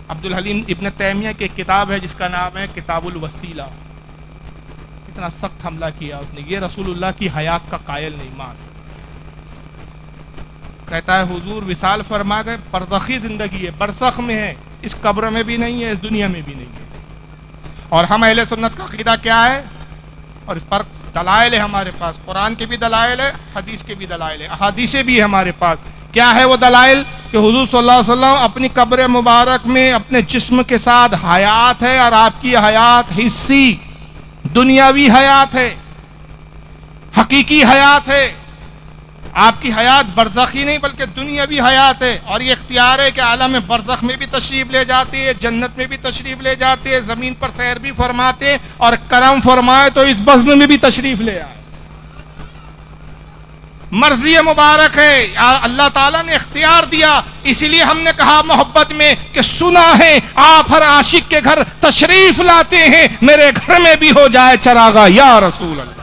Speaker 1: عبدالحلیم ابن تیمیہ کی کتاب ہے جس کا نام ہے کتاب الوسیلہ، اتنا سخت حملہ کیا اس نے، یہ رسول اللہ کی حیات کا قائل نہیں، ماں سے کہتا ہے حضور وصال فرما گئے، برزخی زندگی ہے، برزخ میں ہے، اس قبر میں بھی نہیں ہے، اس دنیا میں بھی نہیں ہے۔ اور ہم اہل سنت کا عقیدہ کیا ہے، اور اس پر دلائل ہے ہمارے پاس، قرآن کے بھی دلائل ہے، حدیث کے بھی دلائل ہے، احادیثیں بھی ہے ہمارے پاس۔ کیا ہے وہ دلائل؟ کہ حضور صلی اللہ علیہ وسلم اپنی قبر مبارک میں اپنے جسم کے ساتھ حیات ہے، اور آپ کی حیات حصی دنیاوی حیات ہے، حقیقی حیات ہے، آپ کی حیات برزخی نہیں بلکہ دنیاوی حیات ہے، اور یہ اختیار ہے کہ عالم برزخ میں بھی تشریف لے جاتے ہیں، جنت میں بھی تشریف لے جاتے ہیں، زمین پر سیر بھی فرماتے ہیں، اور کرم فرمائے تو اس بزم میں بھی تشریف لے آئے۔ مرضی مبارک ہے، اللہ تعالیٰ نے اختیار دیا، اسی لیے ہم نے کہا محبت میں کہ سنا ہے آپ ہر عاشق کے گھر تشریف لاتے ہیں، میرے گھر میں بھی ہو جائے چراغاں یا رسول اللہ۔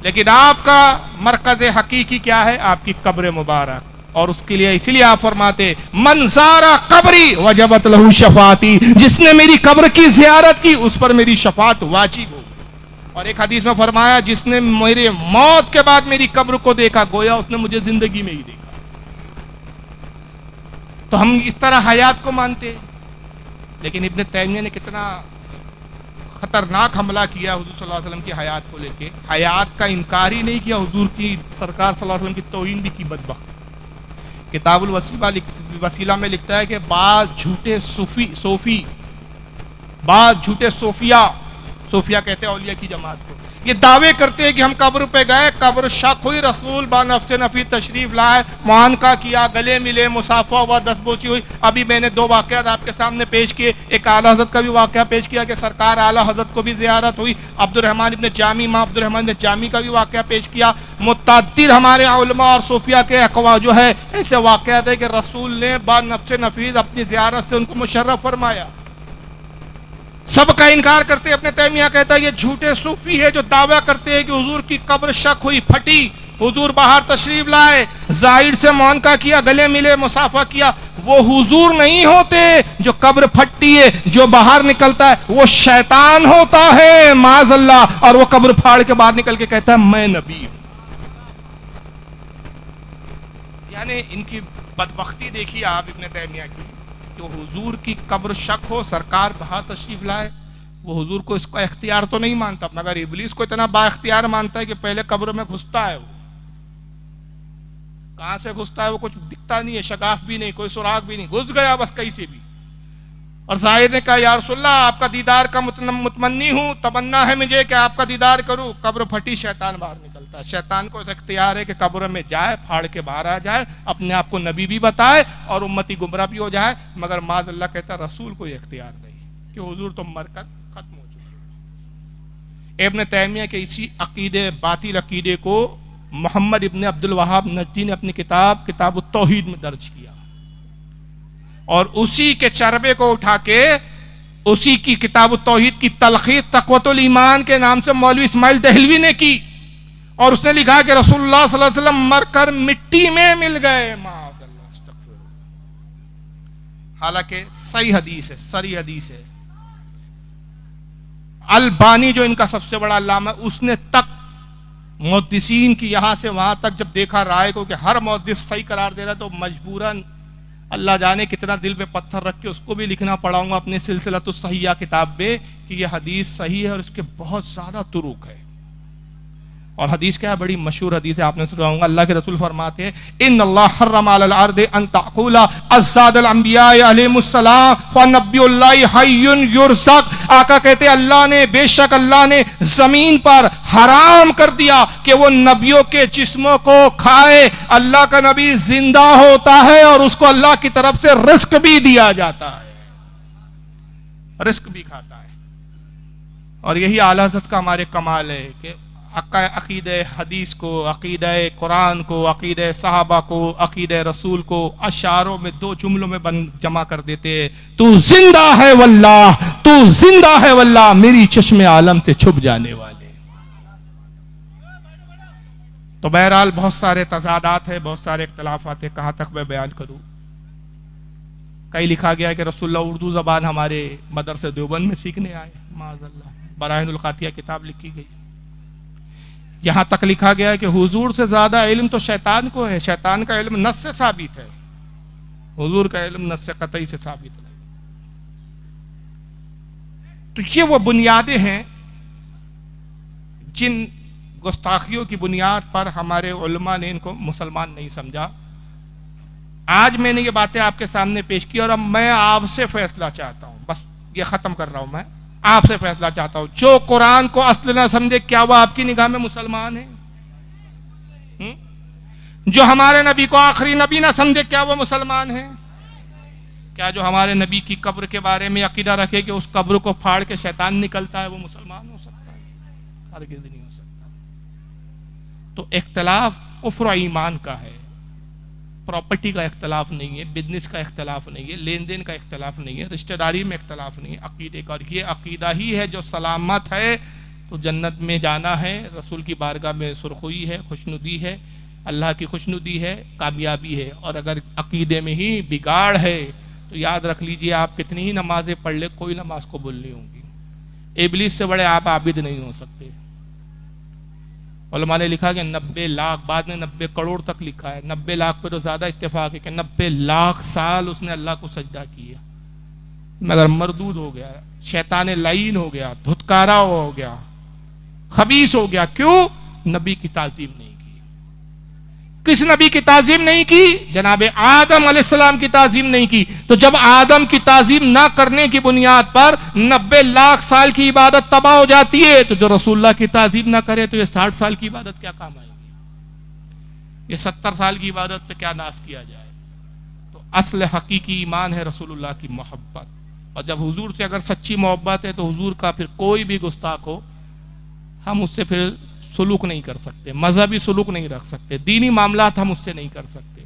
Speaker 1: لیکن آپ کا مرکز حقیقی کیا ہے؟ آپ کی قبر مبارک، اور اس کے لیے اسی لیے آپ فرماتے من زارا قبری وجبت لہو شفاعتی، جس نے میری قبر کی زیارت کی اس پر میری شفاعت واجب ہو۔ اور ایک حدیث میں فرمایا جس نے میرے موت کے بعد میری قبر کو دیکھا گویا اس نے مجھے زندگی میں ہی دیکھا۔ تو ہم اس طرح حیات کو مانتے، لیکن ابن تیمیہ نے کتنا خطرناک حملہ کیا حضور صلی اللہ علیہ وسلم کی حیات کو لے کے، حیات کا انکار ہی نہیں کیا، حضور کی سرکار صلی اللہ علیہ وسلم کی توہین بھی کی بدبخت۔ کتاب الوسیلہ میں لکھتا ہے کہ بعض جھوٹے صوفی، بعض جھوٹے صوفیہ کہتے ہیں اولیاء کی جماعت کو، یہ دعوے کرتے ہیں کہ ہم قبر پہ گئے، قبر شک ہوئی، رسول با نفس نفی تشریف لائے، معانقہ کیا، گلے ملے، مصافحہ ہوا، دستبوسی ہوئی۔ ابھی میں نے دو واقعات آپ کے سامنے پیش کیے، ایک اعلیٰ حضرت کا بھی واقعہ پیش کیا کہ سرکار اعلیٰ حضرت کو بھی زیارت ہوئی، عبدالرحمن ابن جامی، ماں عبدالرحمن ابن جامی کا بھی واقعہ پیش کیا۔ متعدد ہمارے علماء اور صوفیہ کے اقوال جو ہے ایسے واقعات ہے کہ رسول نے با نفس نفیس اپنی زیارت سے ان کو مشرف فرمایا۔ سب کا انکار کرتے، ابن تیمیہ کہتا ہے یہ جھوٹے صوفی ہے جو دعویٰ کرتے ہیں کہ حضور کی قبر شک ہوئی، پھٹی، حضور باہر تشریف لائے، زائر سے معانقہ کیا، گلے ملے، مصافحہ کیا۔ وہ حضور نہیں ہوتے جو قبر پھٹتی ہے، جو باہر نکلتا ہے وہ شیطان ہوتا ہے معاذ اللہ، اور وہ قبر پھاڑ کے باہر نکل کے کہتا ہے میں نبی ہوں۔ یعنی ان کی بدبختی دیکھیے آپ ابن تیمیہ کی، کہ حضور کی قبر شک ہو، سرکار باہر تشریف لائے، وہ حضور کو اس کا اختیار تو نہیں مانتا، مگر ابلیس کو اتنا با اختیار مانتا ہے کہ پہلے قبر میں گھستا ہے. وہ کہاں سے گھستا ہے وہ کچھ دکھتا نہیں ہے، شگاف بھی نہیں، کوئی سراغ بھی نہیں، گھس گیا بس کہیں سے بھی. اور ظاہر نے کہا یا رسول اللہ آپ کا دیدار کا متمنی ہوں، تمنا ہے مجھے کہ آپ کا دیدار کروں. قبر پھٹی، شیطان باہر نکلتا ہے. شیطان کو اختیار ہے کہ قبر میں جائے، پھاڑ کے باہر آ جائے، اپنے آپ کو نبی بھی بتائے اور امتی گمراہ بھی ہو جائے. مگر معاذ اللہ کہتا رسول کو یہ اختیار نہیں کہ حضور تو مر کر ختم ہو چکے. ابن تیمیہ کے اسی عقیدے، باطل عقیدے کو محمد ابن عبد الوہاب نجدی نے اپنی کتاب التوحید میں درج کیا، اور اسی کے چربے کو اٹھا کے اسی کی کتاب التوحید کی تلخیص تقوۃ الایمان کے نام سے مولوی اسماعیل دہلوی نے کی، اور اس نے لکھا کہ رسول اللہ صلی اللہ علیہ وسلم مر کر مٹی میں مل گئے. معاذ اللہ، استغفر. حالانکہ صحیح حدیث ہے، صریح حدیث ہے. البانی جو ان کا سب سے بڑا علامہ، اس نے تک محدثین کی یہاں سے وہاں تک جب دیکھا رائے کو کہ ہر محدث صحیح قرار دے رہا تو مجبوراً اللہ جانے کتنا دل پہ پتھر رکھ کے اس کو بھی لکھنا پڑاؤں گا اپنے سلسلۃ الصحیحہ کتاب میں کہ یہ حدیث صحیح ہے اور اس کے بہت زیادہ طرق ہے. اور حدیث کیا ہے؟ بڑی مشہور حدیث ہے، آپ نے سنا ہوگا. اللہ کے رسول فرماتے ہیں ان اللہ حرم علی الارض ان تأکل اجساد الانبیاء علیہم السلام فنبی اللہ حی یرزق. آقا کہتے ہیں اللہ نے، بے شک اللہ نے زمین پر حرام کر دیا کہ وہ نبیوں کے جسموں کو کھائے. اللہ کا نبی زندہ ہوتا ہے اور اس کو اللہ کی طرف سے رزق بھی دیا جاتا ہے، رزق بھی کھاتا ہے. اور یہی اعلیٰ حضرت کا ہمارے کمال ہے کہ عقیدہ حدیث کو، عقیدہ قرآن کو، عقیدہ صحابہ کو، عقیدہ رسول کو اشعاروں میں 2 جملوں میں جمع کر دیتے ہیں. تو زندہ ہے واللہ، تو زندہ ہے واللہ، میری چشم عالم سے چھپ جانے والے. تو بہرحال بہت سارے تضادات ہیں، بہت سارے اختلافات ہیں، کہاں تک میں بیان کروں. کئی لکھا گیا ہے کہ رسول اللہ اردو زبان ہمارے مدرسے دیوبند میں سیکھنے آئے. معاذ اللہ، براہین القاطیہ کتاب لکھی گئی. یہاں تک لکھا گیا ہے کہ حضور سے زیادہ علم تو شیطان کو ہے، شیطان کا علم نص سے ثابت ہے، حضور کا علم نص قطعی سے ثابت ہے. تو یہ وہ بنیادیں ہیں جن گستاخیوں کی بنیاد پر ہمارے علماء نے ان کو مسلمان نہیں سمجھا. آج میں نے یہ باتیں آپ کے سامنے پیش کی اور اب میں آپ سے فیصلہ چاہتا ہوں، بس یہ ختم کر رہا ہوں. میں آپ سے فیصلہ چاہتا ہوں، جو قرآن کو اصل نہ سمجھے کیا وہ آپ کی نگاہ میں مسلمان ہے؟ جو ہمارے نبی کو آخری نبی نہ سمجھے کیا وہ مسلمان ہے؟ کیا جو ہمارے نبی کی قبر کے بارے میں عقیدہ رکھے کہ اس قبر کو پھاڑ کے شیطان نکلتا ہے وہ مسلمان ہو سکتا ہے؟ ہرگز نہیں ہو سکتا. تو اختلاف کفر و ایمان کا ہے، پراپرٹی کا اختلاف نہیں ہے، بزنس کا اختلاف نہیں ہے، لین دین کا اختلاف نہیں ہے، رشتہ داری میں اختلاف نہیں ہے، عقیدے کا. اور یہ عقیدہ ہی ہے جو سلامت ہے تو جنت میں جانا ہے، رسول کی بارگاہ میں سرخوئی ہے، خوشنودی ہے، اللہ کی خوشنودی ہے، کامیابی ہے. اور اگر عقیدے میں ہی بگاڑ ہے تو یاد رکھ لیجئے آپ کتنی ہی نمازیں پڑھ لیں کوئی نماز قبول نہیں ہوگی. ابلیس سے بڑے آپ عابد نہیں ہو سکتے. علماء نے لکھا کہ 90 لاکھ، بعد میں 90 کروڑ تک لکھا ہے، 90 لاکھ پہ تو زیادہ اتفاق ہے کہ 90 لاکھ سال اس نے اللہ کو سجدہ کیا مگر مردود ہو گیا، شیطان لعین ہو گیا، دھتکارا ہو گیا، خبیث ہو گیا. کیوں؟ نبی کی تعظیم نہیں کی. کس نبی کی تعظیم نہیں کی؟ جناب آدم علیہ السلام کی تعظیم نہیں کی. تو جب آدم کی تعظیم نہ کرنے کی بنیاد پر 90 لاکھ سال کی عبادت تباہ ہو جاتی ہے تو جو رسول اللہ کی تعظیم نہ کرے تو یہ 60 سال کی عبادت کیا کام آئے گی؟ یہ 70 سال کی عبادت پہ کیا ناز کیا جائے؟ تو اصل حقیقی ایمان ہے رسول اللہ کی محبت. اور جب حضور سے اگر سچی محبت ہے تو حضور کا پھر کوئی بھی گستاخ ہو ہم اس سے پھر سلوک نہیں کر سکتے، مذہبی سلوک نہیں رکھ سکتے، دینی معاملات ہم اس سے نہیں کر سکتے.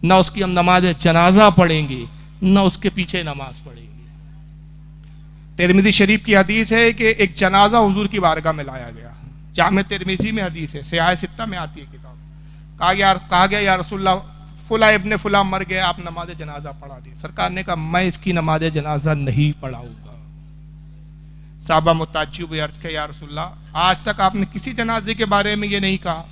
Speaker 1: نہ اس کی ہم نماز جنازہ پڑھیں گے نہ اس کے پیچھے نماز پڑھیں گے. ترمذی شریف کی حدیث ہے کہ ایک جنازہ حضور کی بارگاہ میں لایا گیا، جامع ترمذی میں حدیث ہے، سیاہ ستہ میں آتی ہے کتاب. کہا گیا یا رسول اللہ فلاں ابن فلاں مر گیا، آپ نماز جنازہ پڑھا دی. سرکار نے کہا میں اس کی نماز جنازہ نہیں پڑھاؤں گا. صحابہ متعجب عرض کہ یا رسول اللہ آج تک آپ نے کسی جنازے کے بارے میں یہ نہیں کہا.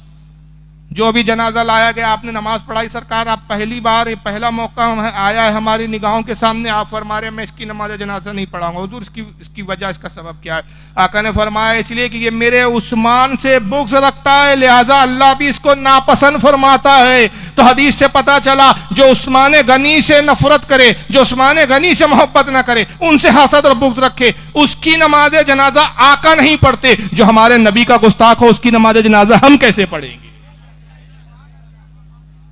Speaker 1: جو بھی جنازہ لایا گیا آپ نے نماز پڑھائی سرکار، آپ پہلی بار پہلا موقع آیا ہے ہماری نگاہوں کے سامنے، آپ فرما رہے ہیں میں اس کی نماز جنازہ نہیں پڑھاؤں گا۔ حضور اس کی وجہ، اس کا سبب کیا ہے؟ آقا نے فرمایا اس لیے کہ یہ میرے عثمان سے بغض رکھتا ہے، لہذا اللہ بھی اس کو ناپسند فرماتا ہے۔ تو حدیث سے پتا چلا جو عثمان غنی سے نفرت کرے، جو عثمان غنی سے محبت نہ کرے، ان سے حسد اور بغض رکھے، اس کی نماز جنازہ آقا نہیں پڑھتے۔ جو ہمارے نبی کا گستاخ ہو اس کی نماز جنازہ ہم کیسے پڑھیں گے؟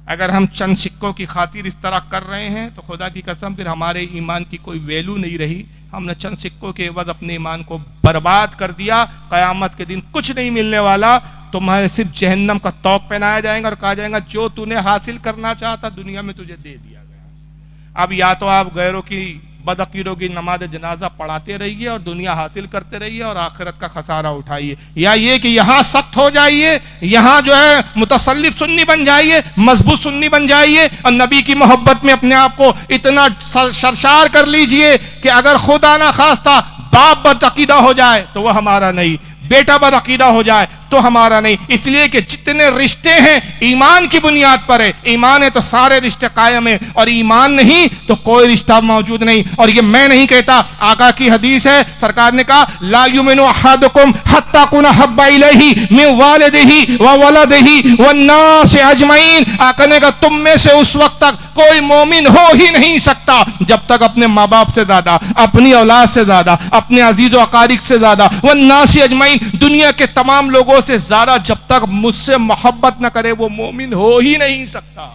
Speaker 1: اگر ہم چند سکوں کی خاطر اس طرح کر رہے ہیں تو خدا کی قسم پھر ہمارے ایمان کی کوئی ویلو نہیں رہی۔ ہم نے چند سکوں کے عوض اپنے ایمان کو برباد کر دیا۔ قیامت کے دن کچھ نہیں ملنے والا، تمہارے صرف جہنم کا طوق پہنایا جائے گا اور کہا جائے گا جو تو نے حاصل کرنا چاہتا دنیا میں تجھے دے دیا گیا۔ اب یا تو آپ غیروں کی بدعقیدوں کی نماز جنازہ پڑھاتے رہیے اور دنیا حاصل کرتے رہیے اور آخرت کا خسارہ اٹھائیے، یا یہ کہ یہاں سخت ہو جائیے، یہاں جو ہے متسلف سنی بن جائیے، مضبوط سنی بن جائیے اور نبی کی محبت میں اپنے آپ کو اتنا سرشار کر لیجئے کہ اگر خدا نہ خواستہ باپ بدعقیدہ ہو جائے تو وہ ہمارا نہیں، بیٹا بدعقیدہ ہو جائے تو ہمارا نہیں۔ اس لیے کہ جتنے رشتے ہیں ایمان کی بنیاد پر ہے، ایمان ہے تو سارے رشتے قائم ہیں، اور ایمان نہیں تو کوئی رشتہ موجود نہیں۔ اور یہ میں نہیں کہتا، آقا کی حدیث ہے، سرکار نے کہا لا یؤمن احدکم حتی کن احب الیہ من والدہ وولدہ والناس اجمعین۔ آقا نے کہا تم میں سے اس وقت تک کوئی مومن ہو ہی نہیں سکتا جب تک اپنے ماں باپ سے زیادہ، اپنی اولاد سے زیادہ، اپنے عزیز و اقارب سے زیادہ، والناس اجمعین، دنیا کے تمام لوگوں سے زیادہ جب تک مجھ سے محبت نہ کرے وہ مومن ہو ہی نہیں سکتا۔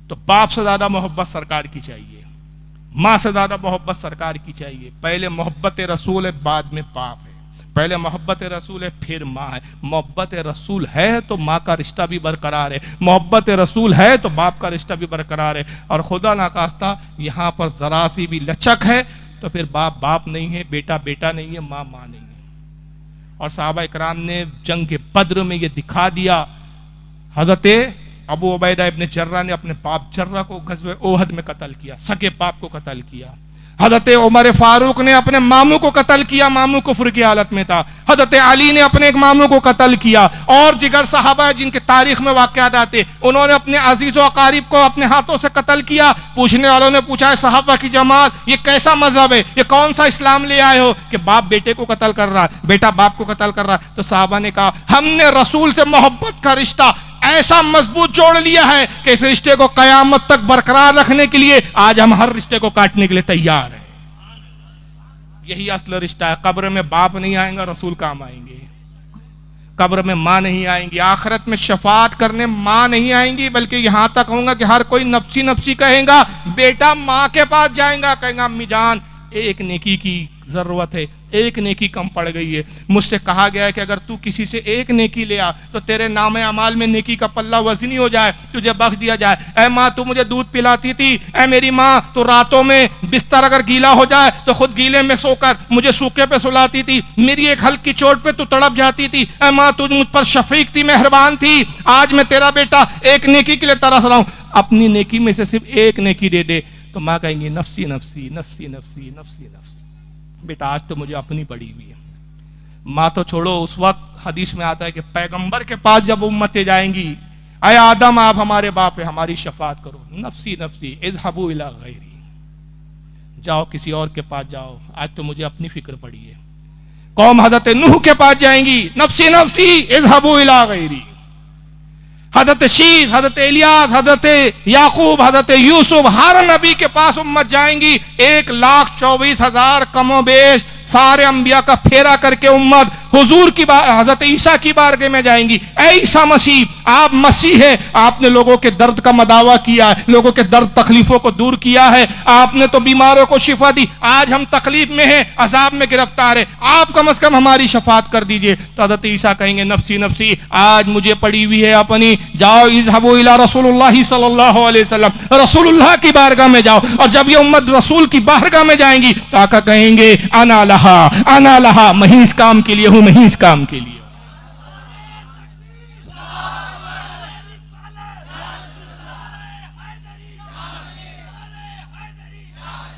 Speaker 1: تو باپ سے زیادہ محبت سرکار کی چاہیے، ماں سے زیادہ محبت سرکار کی چاہیے۔ پہلے محبت رسول ہے، بعد میں باپ ہے۔ پہلے محبت رسول ہے، پھر ماں ہے۔ محبت رسول ہے تو ماں کا رشتہ بھی برقرار ہے، محبت رسول ہے تو باپ کا رشتہ بھی برقرار ہے۔ اور خدا ناخواستہ یہاں پر ذرا سی بھی لچک ہے تو پھر باپ باپ نہیں ہے، بیٹا بیٹا نہیں ہے، ماں ماں نہیں ہے۔ اور صحابہ اکرام نے جنگ بدر میں یہ دکھا دیا۔ حضرت ابو عبیدہ ابن جرہ نے اپنے باپ جرہ کو غزوہ احد میں قتل کیا، سگے باپ کو قتل کیا۔ حضرت عمر فاروق نے اپنے ماموں کو قتل کیا، ماموں کفر کی حالت میں تھا۔ حضرت علی نے اپنے ایک ماموں کو قتل کیا، اور دیگر صحابہ جن کے تاریخ میں واقعات آتے انہوں نے اپنے عزیز و اقارب کو اپنے ہاتھوں سے قتل کیا۔ پوچھنے والوں نے پوچھا ہے صحابہ کی جماعت یہ کیسا مذہب ہے، یہ کون سا اسلام لے آئے ہو کہ باپ بیٹے کو قتل کر رہا ہے، بیٹا باپ کو قتل کر رہا ہے؟ تو صحابہ نے کہا ہم نے رسول سے محبت کا رشتہ ایسا مضبوط جوڑ لیا ہے کہ اس رشتے کو قیامت تک برقرار رکھنے کے لیے آج ہم ہر رشتے کو کاٹنے کے لیے تیار ہیں۔ یہی اصل رشتہ ہے۔ قبر میں باپ نہیں آئیں گا، رسول کام آئیں گے۔ قبر میں ماں نہیں آئیں گی، آخرت میں شفاعت کرنے ماں نہیں آئیں گی، بلکہ یہاں تک ہوں گا کہ ہر کوئی نفسی نفسی کہیں گا۔ بیٹا ماں کے پاس جائیں گا، کہیں گا امی جان ایک نیکی کی ضرورت ہے، ایک نیکی کم پڑ گئی ہے، مجھ سے کہا گیا ہے کہ اگر تو کسی سے ایک نیکی لے آ تو تیرے نام اعمال میں نیکی کا پلہ وزنی ہو جائے، تجھے بخش دیا جائے۔ اے ماں تو مجھے دودھ پلاتی تھی، اے میری ماں تو راتوں میں بستر اگر گیلا ہو جائے تو خود گیلے میں سو کر مجھے سوکھے پہ سلاتی تھی، میری ایک ہلکی چوٹ پہ تو تڑپ جاتی تھی، اے ماں تو مجھ پر شفیق تھی، مہربان تھی، آج میں تیرا بیٹا ایک نیکی کے لیے ترس رہا ہوں، اپنی نیکی میں سے صرف ایک نیکی دے دے۔ تو ماں کہیں گی نفسی نفسی نفسی نفسی نفسی نفسی، بیٹا آج تو مجھے اپنی پڑی ہوئی ہے۔ ماں تو چھوڑو، اس وقت حدیث میں آتا ہے کہ پیغمبر کے پاس جب امتیں جائیں گی، اے آدم آپ ہمارے باپ ہیں، ہماری شفاعت کرو، نفسی نفسی اذهبوا الی غیری، جاؤ کسی اور کے پاس جاؤ، آج تو مجھے اپنی فکر پڑی ہے۔ قوم حضرت نوح کے پاس جائیں گی، نفسی نفسی اذهبوا الی غیری۔ حضرت شیث، حضرت الیاس، حضرت یعقوب، حضرت یوسف، ہر نبی کے پاس امت جائیں گی، 1,24,000 کم و بیش سارے انبیاء کا پھیرا کر کے امت حضور کی حضرت عیسیٰ کی بارگاہ میں جائیں گی۔ اے عیسیٰ مسیح، آپ مسیح ہیں، آپ نے لوگوں کے درد کا مداوع کیا ہے، لوگوں کے درد تکلیفوں کو دور کیا ہے، آپ نے تو بیماروں کو شفا دی، آج ہم تکلیف میں ہیں، عذاب میں گرفتار ہیں، آپ کم از کم ہماری شفاعت کر دیجئے۔ تو حضرت عیسیٰ کہیں گے نفسی نفسی، آج مجھے پڑی ہوئی ہے اپنی، جاؤ اذهبوا الی رسول اللہ صلی اللہ علیہ وسلم، رسول اللہ کی بارگاہ میں جاؤ۔ اور جب یہ امت رسول کی بارگاہ میں جائیں گی تو آقا کہیں گے انا لہا، میں ہی اس کام کے لیے ہوں، میں ہی اس کام کے لیے۔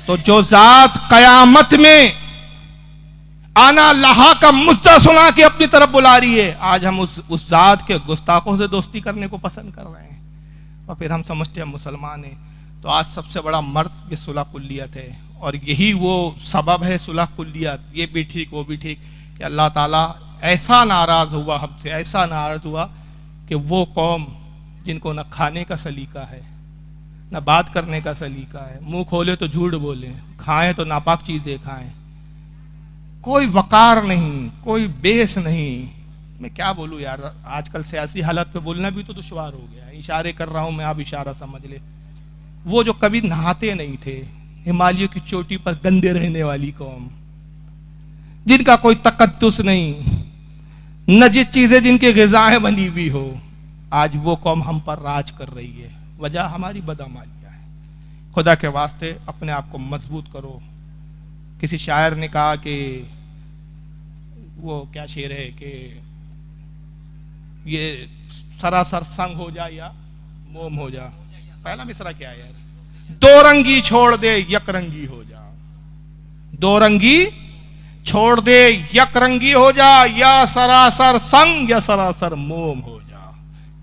Speaker 1: تو جو ذات قیامت میں آنا اللہ کا مدعا سنا کے اپنی طرف بلا رہی ہے. آج ہم اس ذات کے گستاخوں سے دوستی کرنے کو پسند کر رہے ہیں اور پھر ہم سمجھتے ہیں مسلمان ہیں. تو آج سب سے بڑا مرض یہ صلح کلیت ہے اور یہی وہ سبب ہے صلح کلیت. یہ بھی ٹھیک وہ بھی ٹھیک کہ اللہ تعالیٰ ایسا ناراض ہوا ہم سے, ایسا ناراض ہوا کہ وہ قوم جن کو نہ کھانے کا سلیقہ ہے نہ بات کرنے کا سلیقہ ہے, منہ کھولے تو جھوٹ بولیں, کھائیں تو ناپاک چیزیں کھائیں, کوئی وقار نہیں, کوئی بیس نہیں. میں کیا بولوں یار, آج کل سیاسی حالت پہ بولنا بھی تو دشوار ہو گیا ہے. اشارے کر رہا ہوں میں, آپ اشارہ سمجھ لے. وہ جو کبھی نہاتے نہیں تھے, ہمالیہ کی چوٹی پر گندے رہنے والی قوم, جن کا کوئی تقدس نہیں, نجس چیزیں جن کے غذائیں بنی ہوئی ہو, آج وہ قوم ہم پر راج کر رہی ہے. وجہ ہماری بدعمالیہ ہے. خدا کے واسطے اپنے آپ کو مضبوط کرو. کسی شاعر نے کہا کہ وہ کیا شعر ہے کہ یہ سراسر سنگ ہو جا یا موم ہو جا. پہلا مصرع کیا ہے یار, دو رنگی چھوڑ دے یک رنگی ہو جا, دو رنگی چھوڑ دے یک رنگی ہو جا, یا سراسر سنگ یا سراسر موم ہو جا.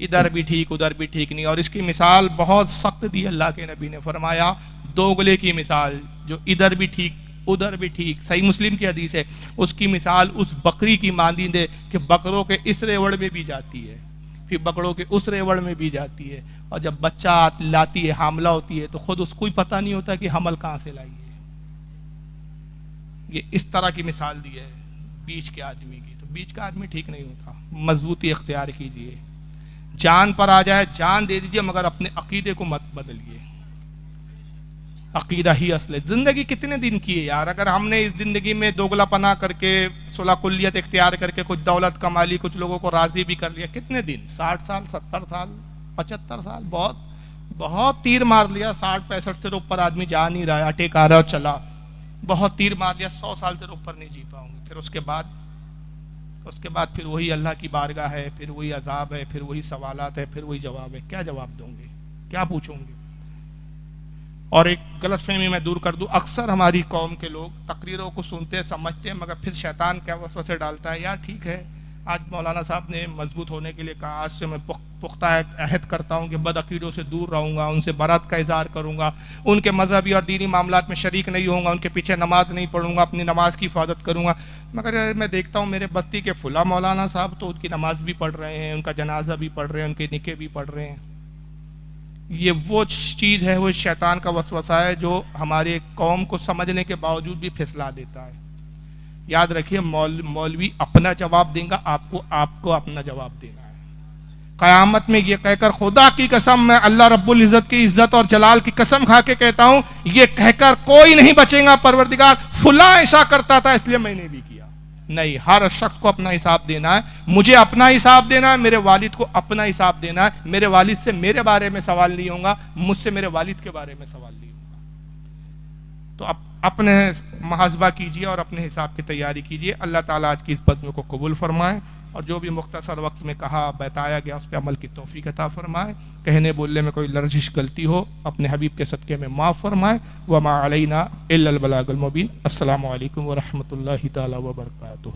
Speaker 1: ادھر بھی ٹھیک ادھر بھی ٹھیک نہیں. اور اس کی مثال بہت سخت دی اللہ کے نبی نے, فرمایا دوگلے کی مثال, جو ادھر بھی ٹھیک ادھر بھی ٹھیک. صحیح مسلم کی حدیث ہے, اس کی مثال اس بکری کی مانند ہے کہ بکروں کے اس ریوڑ میں بھی جاتی ہے, پھر بکروں کے اس ریوڑ میں بھی جاتی ہے, اور جب بچہ لاتی ہے, حاملہ ہوتی ہے, تو خود اس کو ہی پتہ نہیں ہوتا کہ حمل کہاں سے لائی ہے. یہ اس طرح کی مثال دی ہے بیچ کے آدمی کی. تو بیچ کا آدمی ٹھیک نہیں ہوتا. مضبوطی اختیار کیجئے, جان پر آ جائے جان دے دیجئے, مگر اپنے عقیدے کو مت بدلیے. عقیدہ ہی اصل ہے. زندگی کتنے دن کی ہے یار, اگر ہم نے اس زندگی میں دوگلا پنا کر کے صلح کلیت اختیار کر کے کچھ دولت کما لی, کچھ لوگوں کو راضی بھی کر لیا, کتنے دن, 60 سال 70 سال 75 سال, بہت تیر مار لیا. 60-65 سے اوپر آدمی جا نہیں رہا ہے, اٹیک آ رہا اور چلا, بہت تیر مار لیا, 100 سال سے اوپر نہیں جی پاؤں گے. پھر اس کے بعد پھر وہی اللہ کی بارگاہ ہے, پھر وہی عذاب ہے, پھر وہی سوالات ہے, پھر وہی جواب ہے. کیا جواب دوں گے, کیا پوچھوں گے؟ اور ایک غلط فہمی میں دور کر دوں, اکثر ہماری قوم کے لوگ تقریروں کو سنتے ہیں, سمجھتے ہیں, مگر پھر شیطان کیا وسوسے ڈالتا ہے. یار ٹھیک ہے, آج مولانا صاحب نے مضبوط ہونے کے لیے کہا, آج سے میں پختہ عہد کرتا ہوں کہ بد عقیدوں سے دور رہوں گا, ان سے برات کا اظہار کروں گا, ان کے مذہبی اور دینی معاملات میں شریک نہیں ہوں گا, ان کے پیچھے نماز نہیں پڑھوں گا, اپنی نماز کی حفاظت کروں گا. مگر میں دیکھتا ہوں میرے بستی کے فلاں مولانا صاحب تو ان کی نماز بھی پڑھ رہے ہیں, ان کا جنازہ بھی پڑھ رہے ہیں, ان کے نکاح بھی پڑھ رہے ہیں. یہ وہ چیز ہے, وہ شیطان کا وسوسہ ہے جو ہمارے قوم کو سمجھنے کے باوجود بھی پھسلا دیتا ہے. یاد رکھیے, مولوی اپنا جواب دیں گا, آپ کو اپنا جواب دینا ہے. قیامت میں یہ کہہ کر, خدا کی قسم میں اللہ رب العزت کی عزت اور جلال کی قسم کھا کے کہتا ہوں, یہ کہہ کر کوئی نہیں بچے گا پروردگار فلاں ایسا کرتا تھا اس لیے میں نے بھی کیا. نہیں, ہر شخص کو اپنا حساب دینا ہے. مجھے اپنا حساب دینا ہے, میرے والد کو اپنا حساب دینا ہے. میرے والد سے میرے بارے میں سوال نہیں ہوگا, مجھ سے میرے والد کے بارے میں سوال نہیں ہوگا. تو اپنے محاسبہ کیجئے اور اپنے حساب کی تیاری کیجئے. اللہ تعالیٰ آج کی اس بزم کو قبول فرمائے, اور جو بھی مختصر وقت میں کہا بتایا گیا اس پہ عمل کی توفیق عطا فرمائے. کہنے بولنے میں کوئی لرزش غلطی ہو اپنے حبیب کے صدقے میں معاف فرمائے. وما علینا الا البلاغ المبین. السلام علیکم ورحمۃ اللہ تعالی وبرکاتہ.